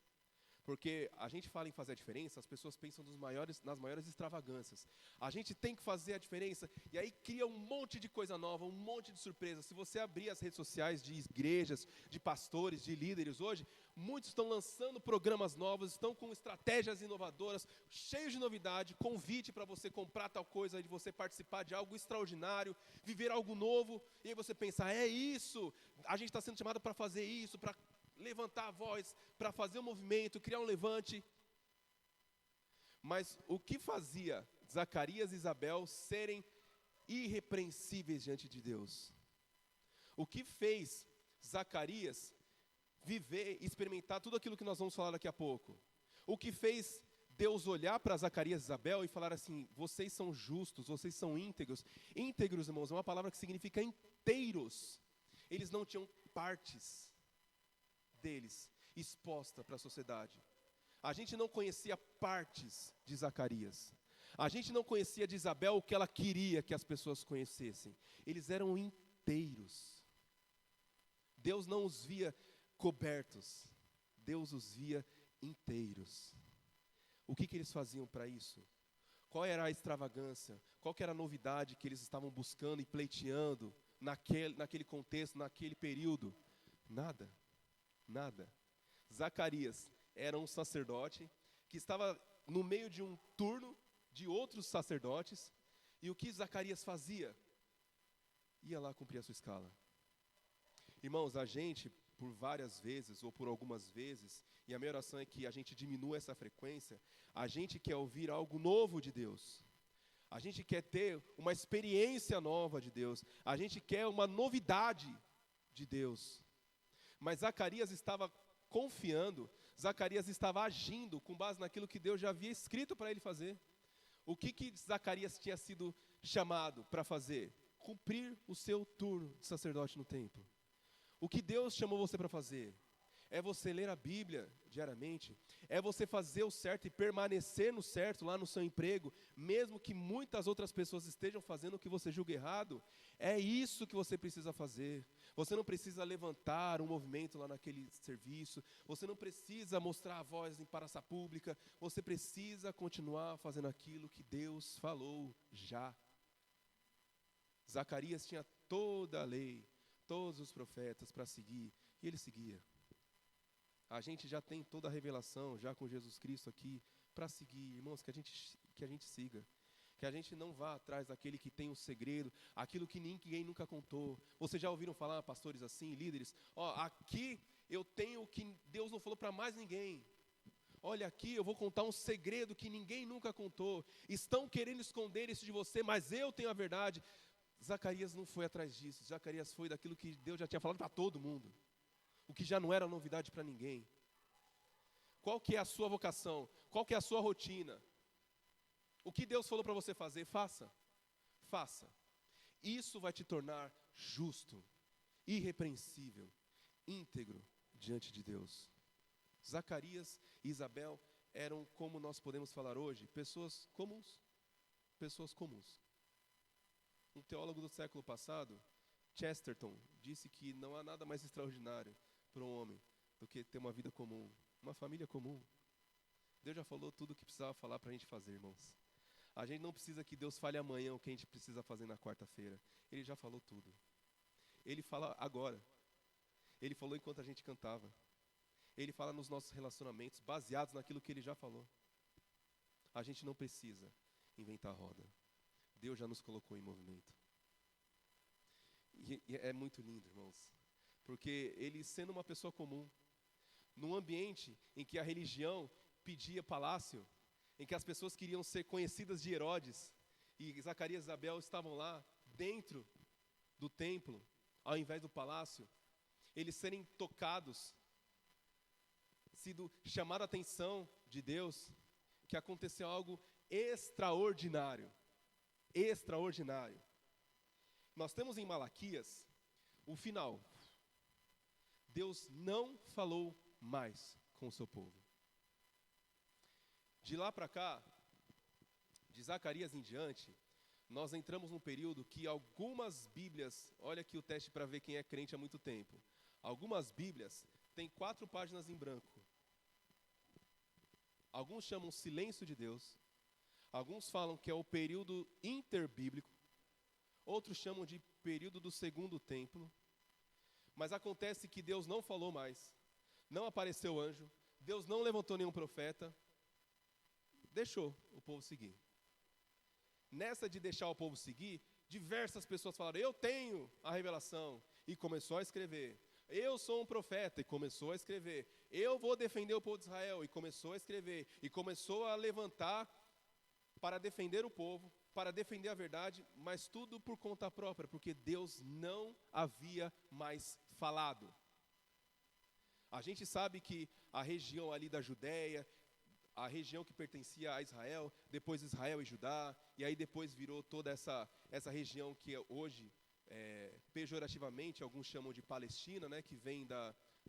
Porque a gente fala em fazer a diferença, as pessoas pensam nas maiores extravagâncias. A gente tem que fazer a diferença, e aí cria um monte de coisa nova, um monte de surpresa. Se você abrir as redes sociais de igrejas, de pastores, de líderes hoje, muitos estão lançando programas novos, estão com estratégias inovadoras, cheios de novidade, convite para você comprar tal coisa, de você participar de algo extraordinário, viver algo novo, e aí você pensa, é isso, a gente está sendo chamado para fazer isso, para levantar a voz, para fazer um movimento, criar um levante. Mas o que fazia Zacarias e Isabel serem irrepreensíveis diante de Deus? O que fez Zacarias viver, experimentar tudo aquilo que nós vamos falar daqui a pouco? O que fez Deus olhar para Zacarias e Isabel e falar assim, vocês são justos, vocês são íntegros. Íntegros, irmãos, é uma palavra que significa inteiros. Eles não tinham partes deles exposta para a sociedade. A gente não conhecia partes de Zacarias. A gente não conhecia de Isabel o que ela queria que as pessoas conhecessem. Eles eram inteiros. Deus não os via cobertos. Deus os via inteiros. O que eles faziam para isso? Qual era a extravagância? Qual que era a novidade que eles estavam buscando e pleiteando naquele contexto, naquele período? Nada, nada. Zacarias era um sacerdote que estava no meio de um turno de outros sacerdotes, e o que Zacarias fazia? Ia lá cumprir a sua escala. Irmãos, a gente, por várias vezes, ou por algumas vezes, e a minha oração é que a gente diminua essa frequência, a gente quer ouvir algo novo de Deus. A gente quer ter uma experiência nova de Deus. A gente quer uma novidade de Deus. Mas Zacarias estava confiando, Zacarias estava agindo com base naquilo que Deus já havia escrito para ele fazer. O que Zacarias tinha sido chamado para fazer? Cumprir o seu turno de sacerdote no templo. O que Deus chamou você para fazer? É você ler a Bíblia diariamente, é você fazer o certo e permanecer no certo lá no seu emprego, mesmo que muitas outras pessoas estejam fazendo o que você julga errado. É isso que você precisa fazer. Você não precisa levantar um movimento lá naquele serviço, você não precisa mostrar a voz em praça pública, você precisa continuar fazendo aquilo que Deus falou já. Zacarias tinha toda a lei, todos os profetas para seguir, e ele seguia. A gente já tem toda a revelação, já com Jesus Cristo aqui, para seguir. Irmãos, que a gente siga. Que a gente não vá atrás daquele que tem o segredo, aquilo que ninguém nunca contou. Vocês já ouviram falar, pastores assim, líderes? Aqui eu tenho o que Deus não falou para mais ninguém. Olha, aqui eu vou contar um segredo que ninguém nunca contou. Estão querendo esconder isso de você, mas eu tenho a verdade. Zacarias não foi atrás disso. Zacarias foi daquilo que Deus já tinha falado para todo mundo. O que já não era novidade para ninguém. Qual que é a sua vocação? Qual que é a sua rotina? O que Deus falou para você fazer, faça. Faça. Isso vai te tornar justo, irrepreensível, íntegro diante de Deus. Zacarias e Isabel eram, como nós podemos falar hoje, pessoas comuns. Pessoas comuns. Um teólogo do século passado, Chesterton, disse que não há nada mais extraordinário para um homem do que ter uma vida comum, uma família comum. Deus já falou tudo o que precisava falar para a gente fazer, irmãos. A gente não precisa que Deus fale amanhã o que a gente precisa fazer na quarta-feira. Ele já falou tudo. Ele fala agora. Ele falou enquanto a gente cantava. Ele fala nos nossos relacionamentos, baseados naquilo que Ele já falou. A gente não precisa inventar roda. Deus já nos colocou em movimento. E é muito lindo, irmãos. Porque ele, sendo uma pessoa comum, num ambiente em que a religião pedia palácio, em que as pessoas queriam ser conhecidas de Herodes, e Zacarias e Isabel estavam lá, dentro do templo, ao invés do palácio, eles serem tocados, sido chamada a atenção de Deus, que aconteceu algo extraordinário. Extraordinário. Nós temos em Malaquias o final. Deus não falou mais com o seu povo. De lá para cá, de Zacarias em diante, nós entramos num período que algumas Bíblias, olha aqui o teste para ver quem é crente há muito tempo. Algumas Bíblias têm 4 páginas em branco. Alguns chamam silêncio de Deus. Alguns falam que é o período interbíblico. Outros chamam de período do segundo templo. Mas acontece que Deus não falou mais. Não apareceu anjo. Deus não levantou nenhum profeta. Deixou o povo seguir. Nessa de deixar o povo seguir, diversas pessoas falaram, eu tenho a revelação. E começou a escrever. Eu sou um profeta, e começou a escrever. Eu vou defender o povo de Israel, e começou a escrever. E começou a levantar para defender o povo, para defender a verdade, mas tudo por conta própria, porque Deus não havia mais falado. A gente sabe que a região ali da Judéia, a região que pertencia a Israel, depois Israel e Judá, e aí depois virou toda essa região que hoje, pejorativamente, alguns chamam de Palestina, né, que vem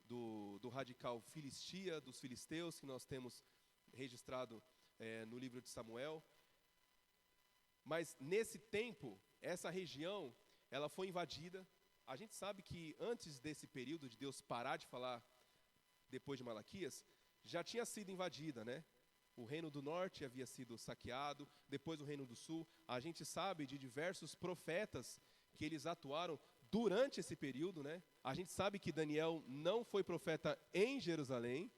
do radical Filistia, dos filisteus, que nós temos registrado no livro de Samuel. Mas nesse tempo, essa região, ela foi invadida. A gente sabe que antes desse período de Deus parar de falar, depois de Malaquias, já tinha sido invadida, né? O reino do norte havia sido saqueado, depois o reino do sul. A gente sabe de diversos profetas que eles atuaram durante esse período, né? A gente sabe que Daniel não foi profeta em Jerusalém.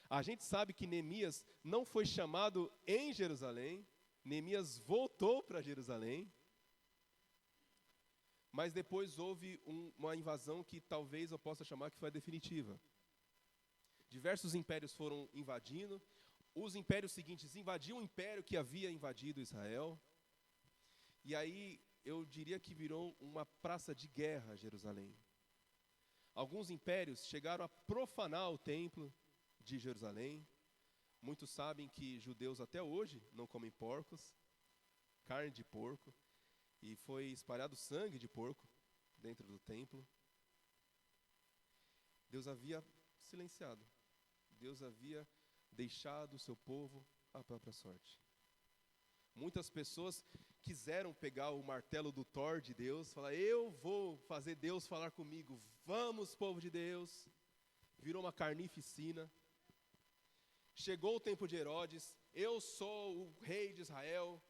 A gente sabe que Neemias não foi chamado em Jerusalém. Neemias voltou para Jerusalém. Mas depois houve uma invasão que talvez eu possa chamar que foi a definitiva. Diversos impérios foram invadindo. Os impérios seguintes invadiam o império que havia invadido Israel. E aí eu diria que virou uma praça de guerra Jerusalém. Alguns impérios chegaram a profanar o templo de Jerusalém. Muitos sabem que judeus até hoje não comem porcos, carne de porco. E foi espalhado sangue de porco dentro do templo. Deus havia silenciado. Deus havia deixado o seu povo à própria sorte. Muitas pessoas quiseram pegar o martelo do Thor de Deus, falar, eu vou fazer Deus falar comigo, vamos, povo de Deus. Virou uma carnificina. Chegou o tempo de Herodes, eu sou o rei de Israel.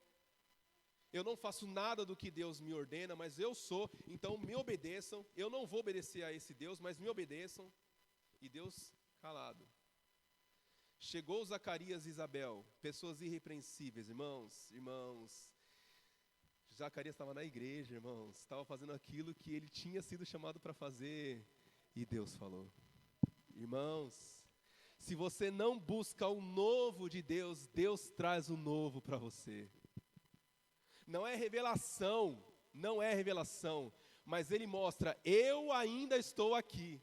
Eu não faço nada do que Deus me ordena, mas eu sou, então me obedeçam. Eu não vou obedecer a esse Deus, mas me obedeçam. E Deus calado. Chegou Zacarias e Isabel, pessoas irrepreensíveis, irmãos. Zacarias estava na igreja, irmãos, estava fazendo aquilo que ele tinha sido chamado para fazer. E Deus falou. Irmãos, se você não busca o novo de Deus, Deus traz o novo para você. Não é revelação, mas ele mostra, eu ainda estou aqui.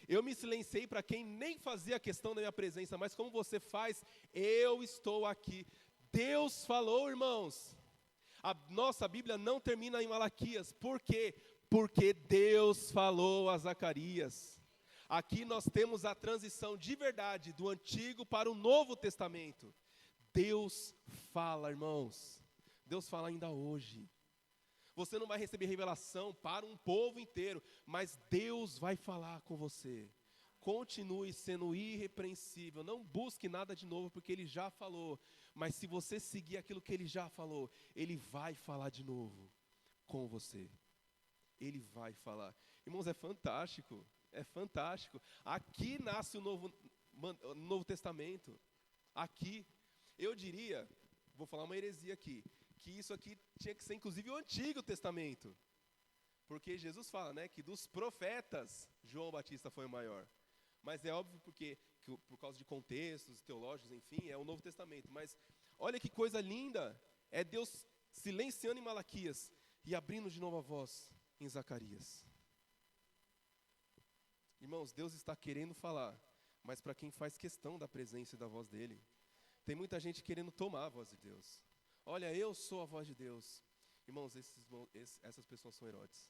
Eu me silenciei para quem nem fazia questão da minha presença, mas como você faz, eu estou aqui. Deus falou, irmãos. A nossa Bíblia não termina em Malaquias. Por quê? Porque Deus falou a Zacarias. Aqui nós temos a transição de verdade do Antigo para o Novo Testamento. Deus fala, irmãos. Deus fala ainda hoje. Você não vai receber revelação para um povo inteiro, mas Deus vai falar com você. Continue sendo irrepreensível, não busque nada de novo, porque Ele já falou. Mas se você seguir aquilo que Ele já falou, Ele vai falar de novo com você. Ele vai falar. Irmãos, é fantástico, é fantástico. Aqui nasce o Novo Testamento. Aqui, eu diria, vou falar uma heresia aqui, que isso aqui tinha que ser inclusive o Antigo Testamento. Porque Jesus fala, né, que dos profetas, João Batista foi o maior. Mas é óbvio porque, por causa de contextos teológicos, enfim, é o Novo Testamento. Mas olha que coisa linda, é Deus silenciando em Malaquias e abrindo de novo a voz em Zacarias. Irmãos, Deus está querendo falar, mas para quem faz questão da presença e da voz dEle. Tem muita gente querendo tomar a voz de Deus. Olha, eu sou a voz de Deus. Irmãos, essas pessoas são Herodes.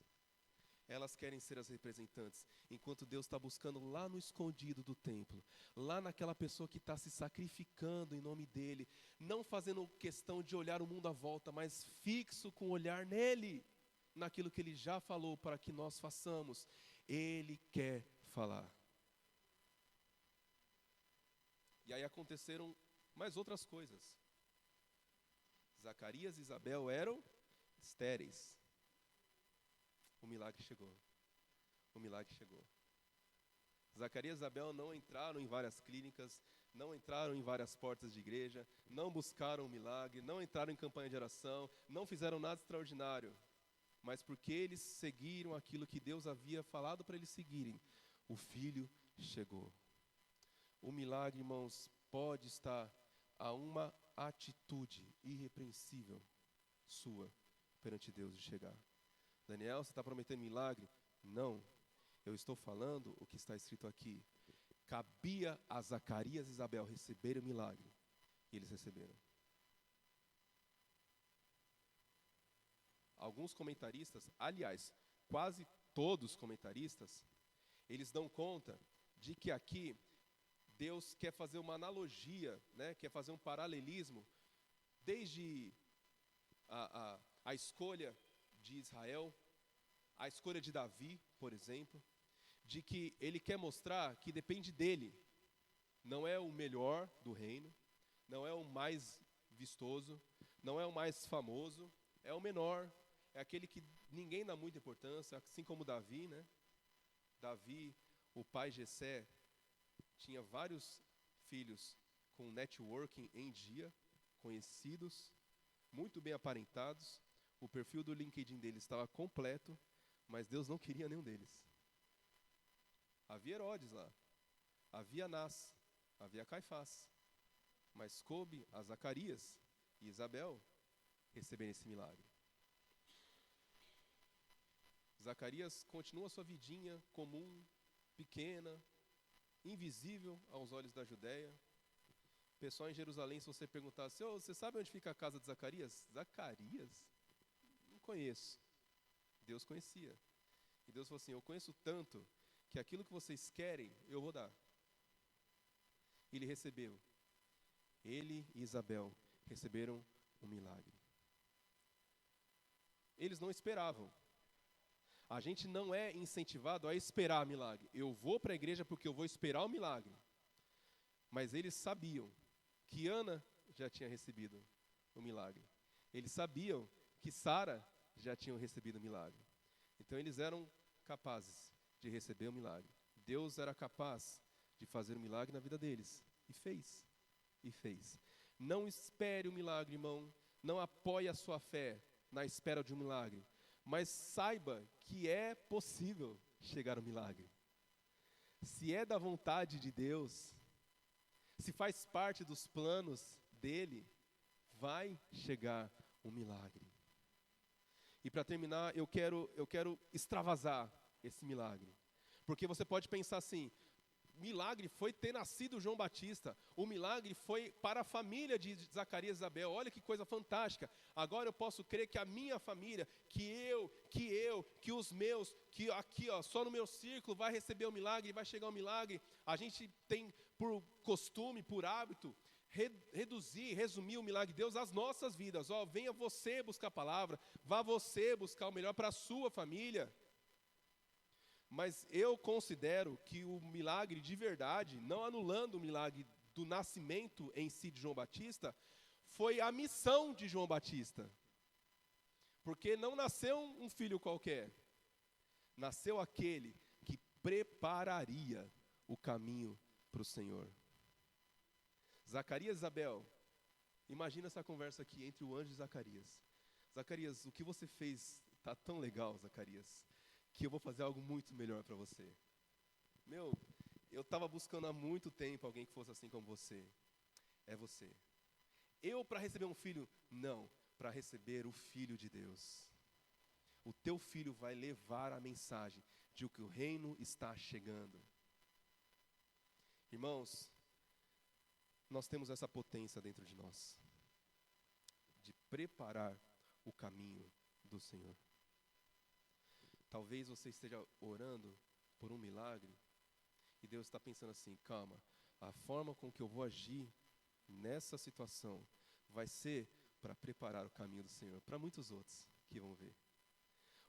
Elas querem ser as representantes, enquanto Deus está buscando lá no escondido do templo, lá naquela pessoa que está se sacrificando em nome dEle, não fazendo questão de olhar o mundo à volta, mas fixo com o olhar nele, naquilo que Ele já falou para que nós façamos. Ele quer falar. E aí aconteceram mais outras coisas. Zacarias e Isabel eram estéreis. O milagre chegou. O milagre chegou. Zacarias e Isabel não entraram em várias clínicas, não entraram em várias portas de igreja, não buscaram o milagre, não entraram em campanha de oração, não fizeram nada extraordinário. Mas porque eles seguiram aquilo que Deus havia falado para eles seguirem, o filho chegou. O milagre, irmãos, pode estar a uma atitude irrepreensível sua perante Deus de chegar. Daniel, você está prometendo milagre? Não, eu estou falando o que está escrito aqui. Cabia a Zacarias e Isabel receberem o milagre, e eles receberam. Alguns comentaristas, aliás, quase todos os comentaristas, eles dão conta de que aqui Deus quer fazer uma analogia, né, quer fazer um paralelismo, desde a escolha de Israel, a escolha de Davi, por exemplo, de que ele quer mostrar que depende dele. Não é o melhor do reino, não é o mais vistoso, não é o mais famoso, é o menor, é aquele que ninguém dá muita importância, assim como Davi, né? Davi, o pai Jessé, tinha vários filhos com networking em dia, conhecidos, muito bem aparentados. O perfil do LinkedIn deles estava completo, mas Deus não queria nenhum deles. Havia Herodes lá, havia Anás, havia Caifás, mas coube a Zacarias e Isabel receberem esse milagre. Zacarias continua sua vidinha comum, pequena, invisível aos olhos da Judéia. O pessoal em Jerusalém, se você perguntasse, você sabe onde fica a casa de Zacarias? Zacarias? Não conheço. Deus conhecia. E Deus falou assim, eu conheço tanto que aquilo que vocês querem, eu vou dar. Ele recebeu. Ele e Isabel receberam um milagre. Eles não esperavam. A gente não é incentivado a esperar milagre. Eu vou para a igreja porque eu vou esperar o milagre. Mas eles sabiam que Ana já tinha recebido o milagre. Eles sabiam que Sara já tinha recebido o milagre. Então eles eram capazes de receber o milagre. Deus era capaz de fazer um milagre na vida deles. E fez. E fez. Não espere o milagre, irmão. Não apoie a sua fé na espera de um milagre. Mas saiba que é possível chegar ao milagre. Se é da vontade de Deus, se faz parte dos planos dele, vai chegar um milagre. E para terminar, eu quero extravasar esse milagre. Porque você pode pensar assim, milagre foi ter nascido João Batista. O milagre foi para a família de Zacarias e Isabel. Olha que coisa fantástica. Agora eu posso crer que a minha família, que os meus, que aqui, só no meu círculo vai receber o milagre, vai chegar o milagre. A gente tem por costume, por hábito, resumir o milagre de Deus às nossas vidas. Venha você buscar a palavra, vá você buscar o melhor para a sua família. Mas eu considero que o milagre de verdade, não anulando o milagre do nascimento em si de João Batista, foi a missão de João Batista. Porque não nasceu um filho qualquer. Nasceu aquele que prepararia o caminho para o Senhor. Zacarias e Isabel, imagina essa conversa aqui entre o anjo e Zacarias. Zacarias, o que você fez está tão legal, Zacarias, que eu vou fazer algo muito melhor para você. Eu estava buscando há muito tempo alguém que fosse assim como você. É você. Eu para receber um filho? Não, para receber o Filho de Deus. O teu filho vai levar a mensagem de que o reino está chegando. Irmãos, nós temos essa potência dentro de nós, de preparar o caminho do Senhor. Talvez você esteja orando por um milagre e Deus está pensando assim, calma, a forma com que eu vou agir nessa situação vai ser para preparar o caminho do Senhor, para muitos outros que vão ver.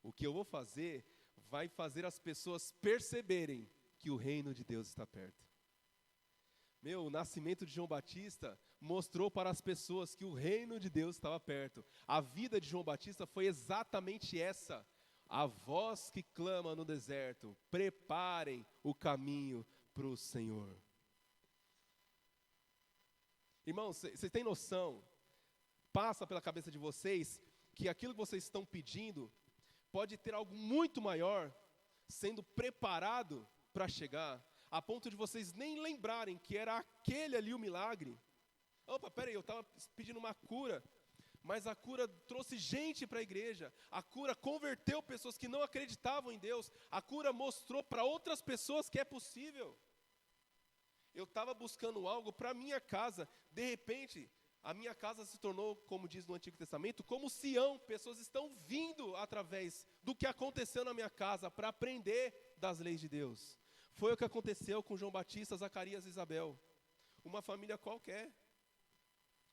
O que eu vou fazer vai fazer as pessoas perceberem que o reino de Deus está perto. O nascimento de João Batista mostrou para as pessoas que o reino de Deus estava perto. A vida de João Batista foi exatamente essa. A voz que clama no deserto, preparem o caminho para o Senhor. Irmãos, vocês têm noção, passa pela cabeça de vocês, que aquilo que vocês estão pedindo, pode ter algo muito maior, sendo preparado para chegar, a ponto de vocês nem lembrarem que era aquele ali o milagre. Opa, peraí, eu estava pedindo uma cura, mas a cura trouxe gente para a igreja. A cura converteu pessoas que não acreditavam em Deus. A cura mostrou para outras pessoas que é possível. Eu estava buscando algo para a minha casa. De repente, a minha casa se tornou, como diz no Antigo Testamento, como Sião. Pessoas estão vindo através do que aconteceu na minha casa para aprender das leis de Deus. Foi o que aconteceu com João Batista, Zacarias e Isabel. Uma família qualquer.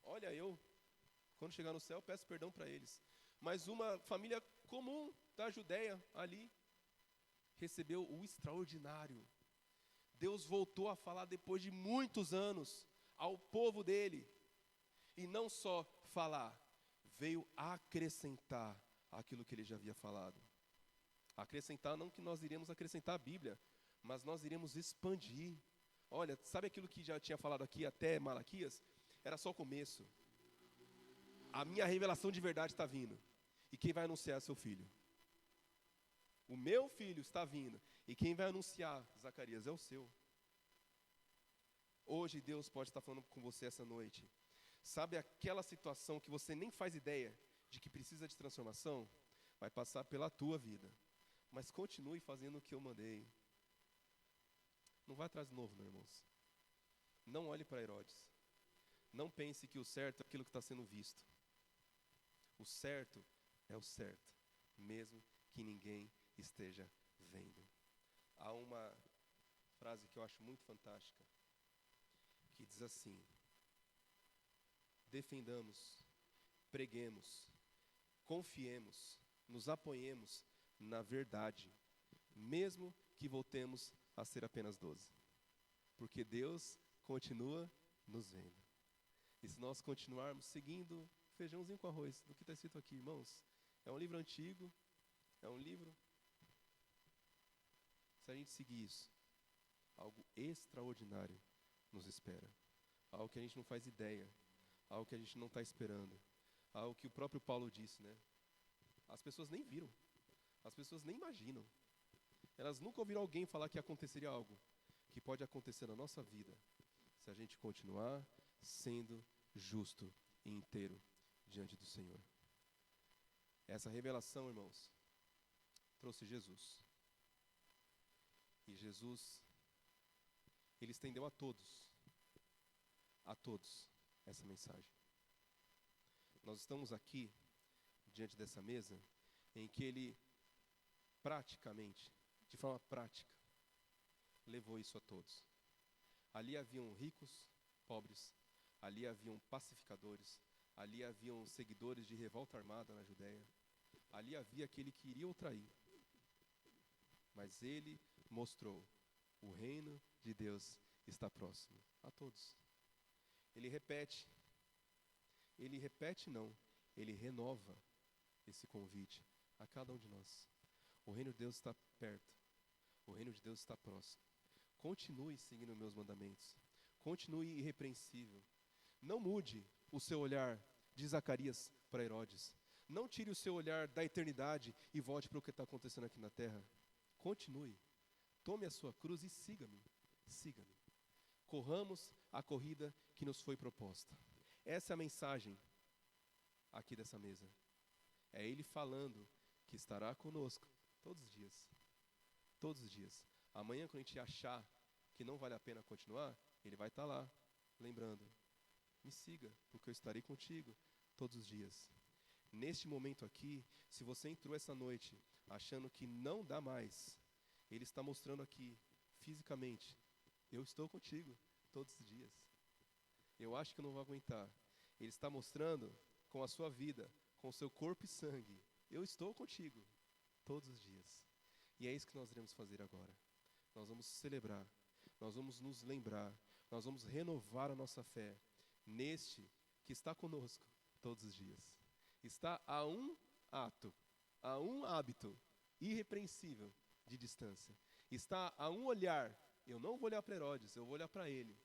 Olha, quando chegar no céu, peço perdão para eles. Mas uma família comum da Judéia ali recebeu o extraordinário. Deus voltou a falar depois de muitos anos ao povo dele. E não só falar, veio acrescentar àquilo que ele já havia falado. Acrescentar, não que nós iremos acrescentar a Bíblia, mas nós iremos expandir. Olha, sabe aquilo que já tinha falado aqui até Malaquias? Era só o começo. A minha revelação de verdade está vindo. E quem vai anunciar é seu filho. O meu filho está vindo. E quem vai anunciar, Zacarias, é o seu. Hoje Deus pode estar falando com você essa noite. Sabe aquela situação que você nem faz ideia de que precisa de transformação? Vai passar pela tua vida. Mas continue fazendo o que eu mandei. Não vai atrás de novo, meus irmãos. Não olhe para Herodes. Não pense que o certo é aquilo que está sendo visto. O certo é o certo, mesmo que ninguém esteja vendo. Há uma frase que eu acho muito fantástica, que diz assim: defendamos, preguemos, confiemos, nos apoiemos na verdade, mesmo que voltemos a ser apenas 12. Porque Deus continua nos vendo. E se nós continuarmos seguindo feijãozinho com arroz, do que está escrito aqui, irmãos, é um livro antigo, é um livro. Se a gente seguir isso, algo extraordinário nos espera. Algo que a gente não faz ideia, algo que a gente não está esperando, algo que o próprio Paulo disse, né? As pessoas nem viram, as pessoas nem imaginam. Elas nunca ouviram alguém falar que aconteceria algo que pode acontecer na nossa vida, se a gente continuar sendo justo e inteiro diante do Senhor. Essa revelação, irmãos, trouxe Jesus. E Jesus, Ele estendeu a todos, essa mensagem. Nós estamos aqui, diante dessa mesa, em que Ele praticamente, de forma prática, levou isso a todos. Ali haviam ricos, pobres, ali haviam pacificadores, ali haviam seguidores de revolta armada na Judéia, ali havia aquele que iria o trair. Mas Ele mostrou, o reino de Deus está próximo a todos. Ele renova esse convite a cada um de nós. O reino de Deus está perto, o reino de Deus está próximo. Continue seguindo meus mandamentos, continue irrepreensível. Não mude o seu olhar de Zacarias para Herodes. Não tire o seu olhar da eternidade e volte para o que está acontecendo aqui na terra. Continue, tome a sua cruz e siga-me, siga-me. Corramos a corrida que nos foi proposta. Essa é a mensagem aqui dessa mesa. É Ele falando que estará conosco todos os dias. Todos os dias. Amanhã, quando a gente achar que não vale a pena continuar, Ele vai estar lá, lembrando: me siga, porque eu estarei contigo todos os dias. Neste momento aqui, se você entrou essa noite achando que não dá mais, Ele está mostrando aqui, fisicamente: eu estou contigo todos os dias. Eu acho que eu não vou aguentar. Ele está mostrando com a sua vida, com o seu corpo e sangue: eu estou contigo todos os dias. E é isso que nós iremos fazer agora. Nós vamos celebrar, nós vamos nos lembrar, nós vamos renovar a nossa fé neste que está conosco todos os dias. Está a um ato, a um hábito irrepreensível de distância. Está a um olhar. Eu não vou olhar para Herodes, eu vou olhar para ele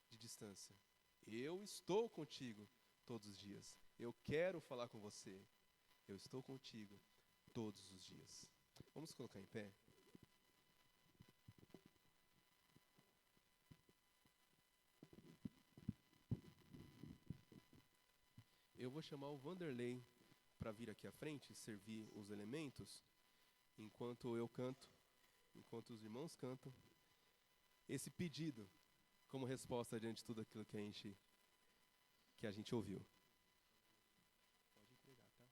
de distância. Eu estou contigo todos os dias. Eu quero falar com você. Eu estou contigo todos os dias. Vamos colocar em pé? Eu vou chamar o Vanderlei para vir aqui à frente, servir os elementos, enquanto eu canto, enquanto os irmãos cantam, esse pedido como resposta diante de tudo aquilo que a gente ouviu. Pode entregar, tá?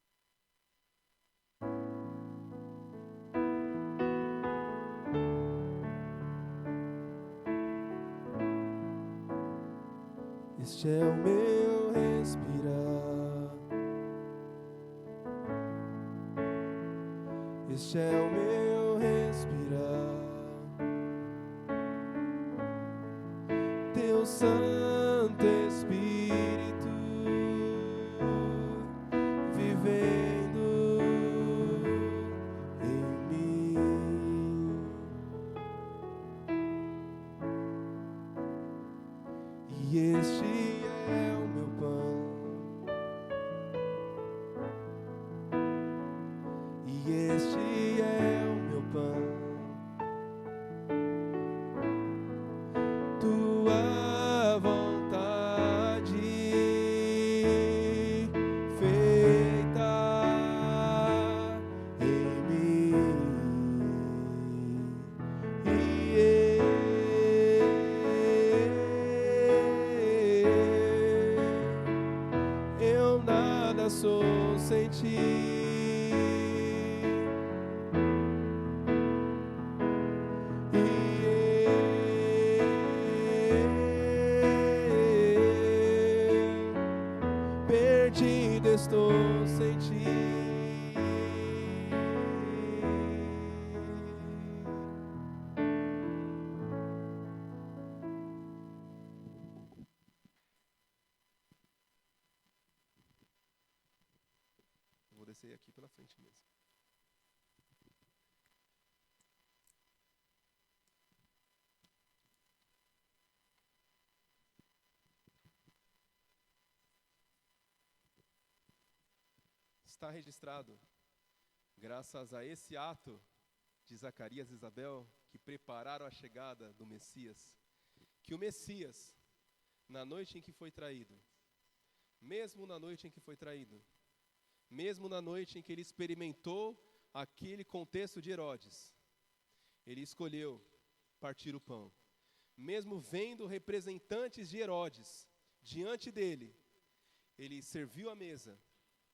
Este é o meu respirar, este é o meu respirar. Teu Santo Espírito vivendo e este é o meu pão. Tua vontade feita em mim, e eu nada sou sem ti. Perdido estou sem ti. Vou descer aqui pela frente mesmo. Está registrado, graças a esse ato de Zacarias e Isabel, que prepararam a chegada do Messias, que o Messias, na noite em que foi traído, mesmo na noite em que foi traído, mesmo na noite em que ele experimentou aquele contexto de Herodes, ele escolheu partir o pão. Mesmo vendo representantes de Herodes diante dele, ele serviu a mesa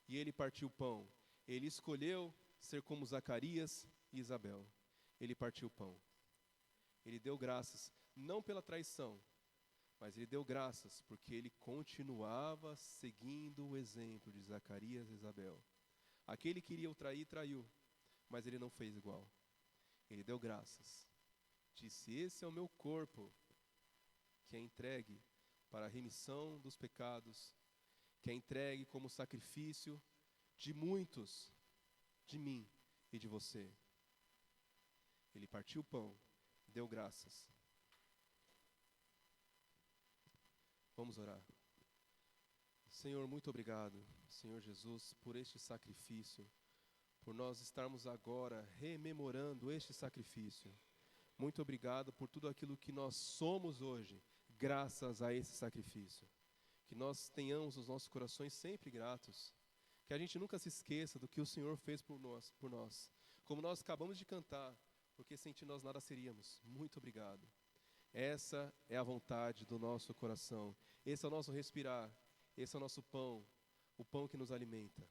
e ele partiu o pão. Ele escolheu ser como Zacarias e Isabel. Ele partiu o pão. Ele deu graças, não pela traição, mas ele deu graças porque ele continuava seguindo o exemplo de Zacarias e Isabel. Aquele que queria o trair, traiu, mas ele não fez igual. Ele deu graças. Disse: esse é o meu corpo, que é entregue para a remissão dos pecados, que é entregue como sacrifício de muitos, de mim e de você. Ele partiu o pão, deu graças. Vamos orar. Senhor, muito obrigado, Senhor Jesus, por este sacrifício, por nós estarmos agora rememorando este sacrifício. Muito obrigado por tudo aquilo que nós somos hoje, graças a esse sacrifício. Que nós tenhamos os nossos corações sempre gratos. Que a gente nunca se esqueça do que o Senhor fez por nós. Como nós acabamos de cantar, porque sem ti nós nada seríamos. Muito obrigado. Essa é a vontade do nosso coração. Esse é o nosso respirar. Esse é o nosso pão, o pão que nos alimenta.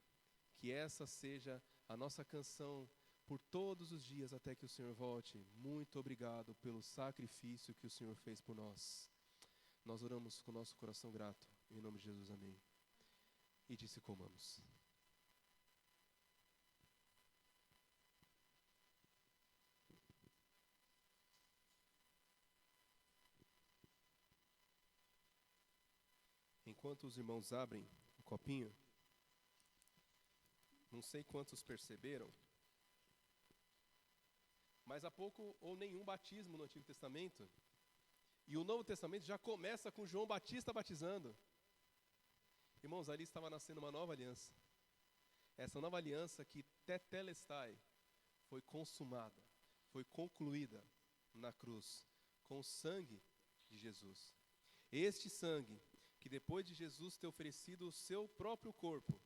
Que essa seja a nossa canção por todos os dias até que o Senhor volte. Muito obrigado pelo sacrifício que o Senhor fez por nós. Nós oramos com o nosso coração grato. Em nome de Jesus, amém. E disse: comamos. Enquanto os irmãos abrem o copinho, não sei quantos perceberam, mas há pouco ou nenhum batismo no Antigo Testamento, e o Novo Testamento já começa com João Batista batizando. Irmãos, ali estava nascendo uma nova aliança. Essa nova aliança que tetelestai foi consumada, foi concluída na cruz, com o sangue de Jesus. Este sangue, que depois de Jesus ter oferecido o seu próprio corpo,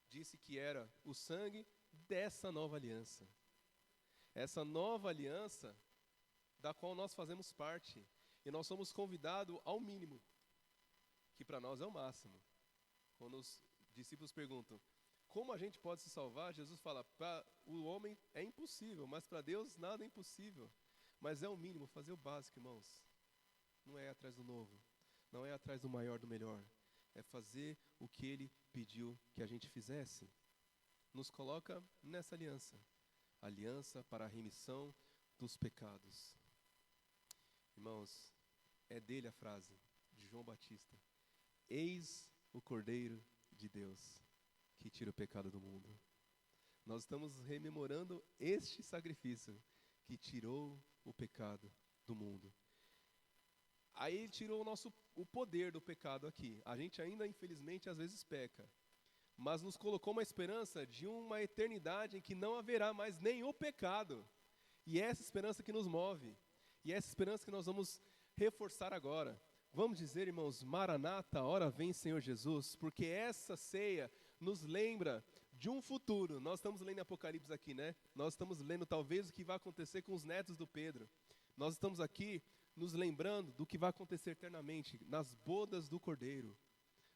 disse que era o sangue dessa nova aliança. Essa nova aliança da qual nós fazemos parte. E nós somos convidados ao mínimo, que para nós é o máximo. Quando os discípulos perguntam, como a gente pode se salvar? Jesus fala, para o homem é impossível, mas para Deus nada é impossível. Mas é o mínimo, fazer o básico, irmãos. Não é atrás do novo, não é atrás do maior, do melhor. É fazer o que Ele pediu que a gente fizesse. Nos coloca nessa aliança. Aliança para a remissão dos pecados. Irmãos, é dele a frase, de João Batista. Eis o Cordeiro de Deus, que tira o pecado do mundo. Nós estamos rememorando este sacrifício, que tirou o pecado do mundo. Aí ele tirou o poder do pecado aqui. A gente ainda, infelizmente, às vezes peca. mas nos colocou uma esperança de uma eternidade em que não haverá mais nenhum pecado. E é essa esperança que nos move, e é essa esperança que nós vamos reforçar agora. Vamos dizer, irmãos, Maranata, ora vem Senhor Jesus, porque essa ceia nos lembra de um futuro. Nós estamos lendo Apocalipse aqui, né? Nós estamos lendo talvez o que vai acontecer com os netos do Pedro. Nós estamos aqui nos lembrando do que vai acontecer eternamente, nas bodas do Cordeiro.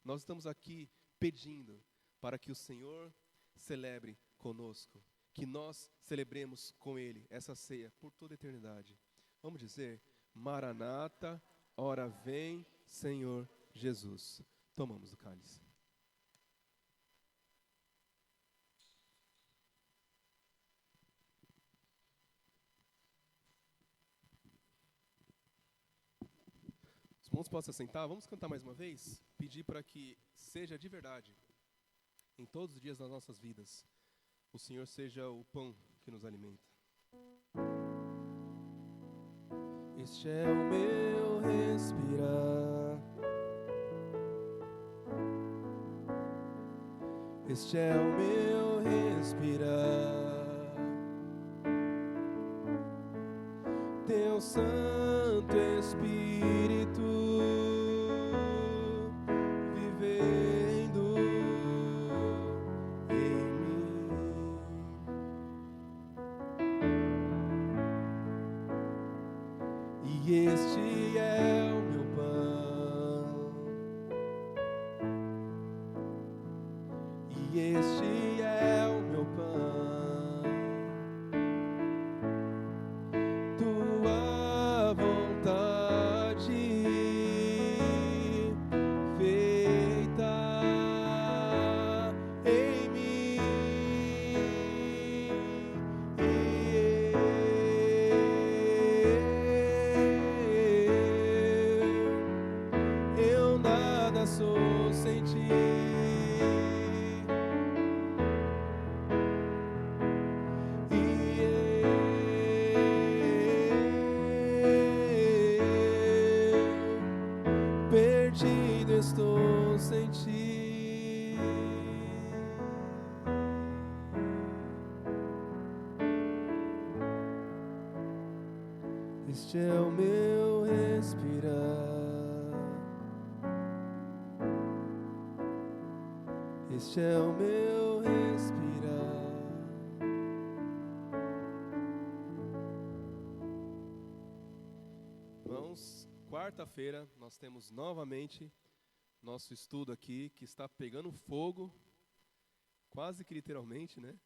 Nós estamos aqui pedindo para que o Senhor celebre conosco, que nós celebremos com Ele essa ceia por toda a eternidade. Vamos dizer, Maranata, ora vem, Senhor Jesus. Tomamos o cálice. Os irmãos possam sentar, vamos cantar mais uma vez? Pedir para que seja de verdade, em todos os dias das nossas vidas, o Senhor seja o pão que nos alimenta. Este é o meu respirar, este é o meu respirar, Teu Santo Espírito vivendo em mim. E este é o meu pão, e este é o meu pão, tua vontade feita em mim. Eu nada sou sem ti. Perdido estou sem ti. Este é o meu respirar, este é o meu respirar. Irmãos, quarta-feira nós temos novamente nosso estudo aqui, que está pegando fogo, quase que literalmente, né?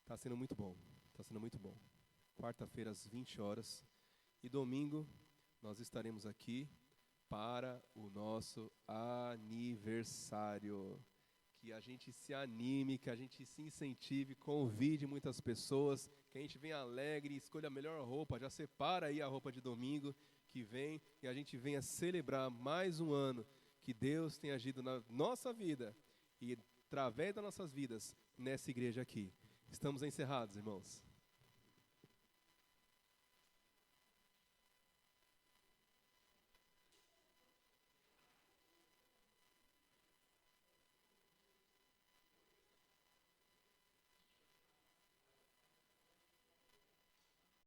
Está sendo muito bom, está sendo muito bom. Quarta-feira às 20 horas e domingo nós estaremos aqui para o nosso aniversário. Que a gente se anime, que a gente se incentive, convide muitas pessoas, que a gente venha alegre, escolha a melhor roupa, já separa aí a roupa de domingo que vem e a gente venha celebrar mais um ano que Deus tem agido na nossa vida e através das nossas vidas nessa igreja aqui. Estamos encerrados, irmãos.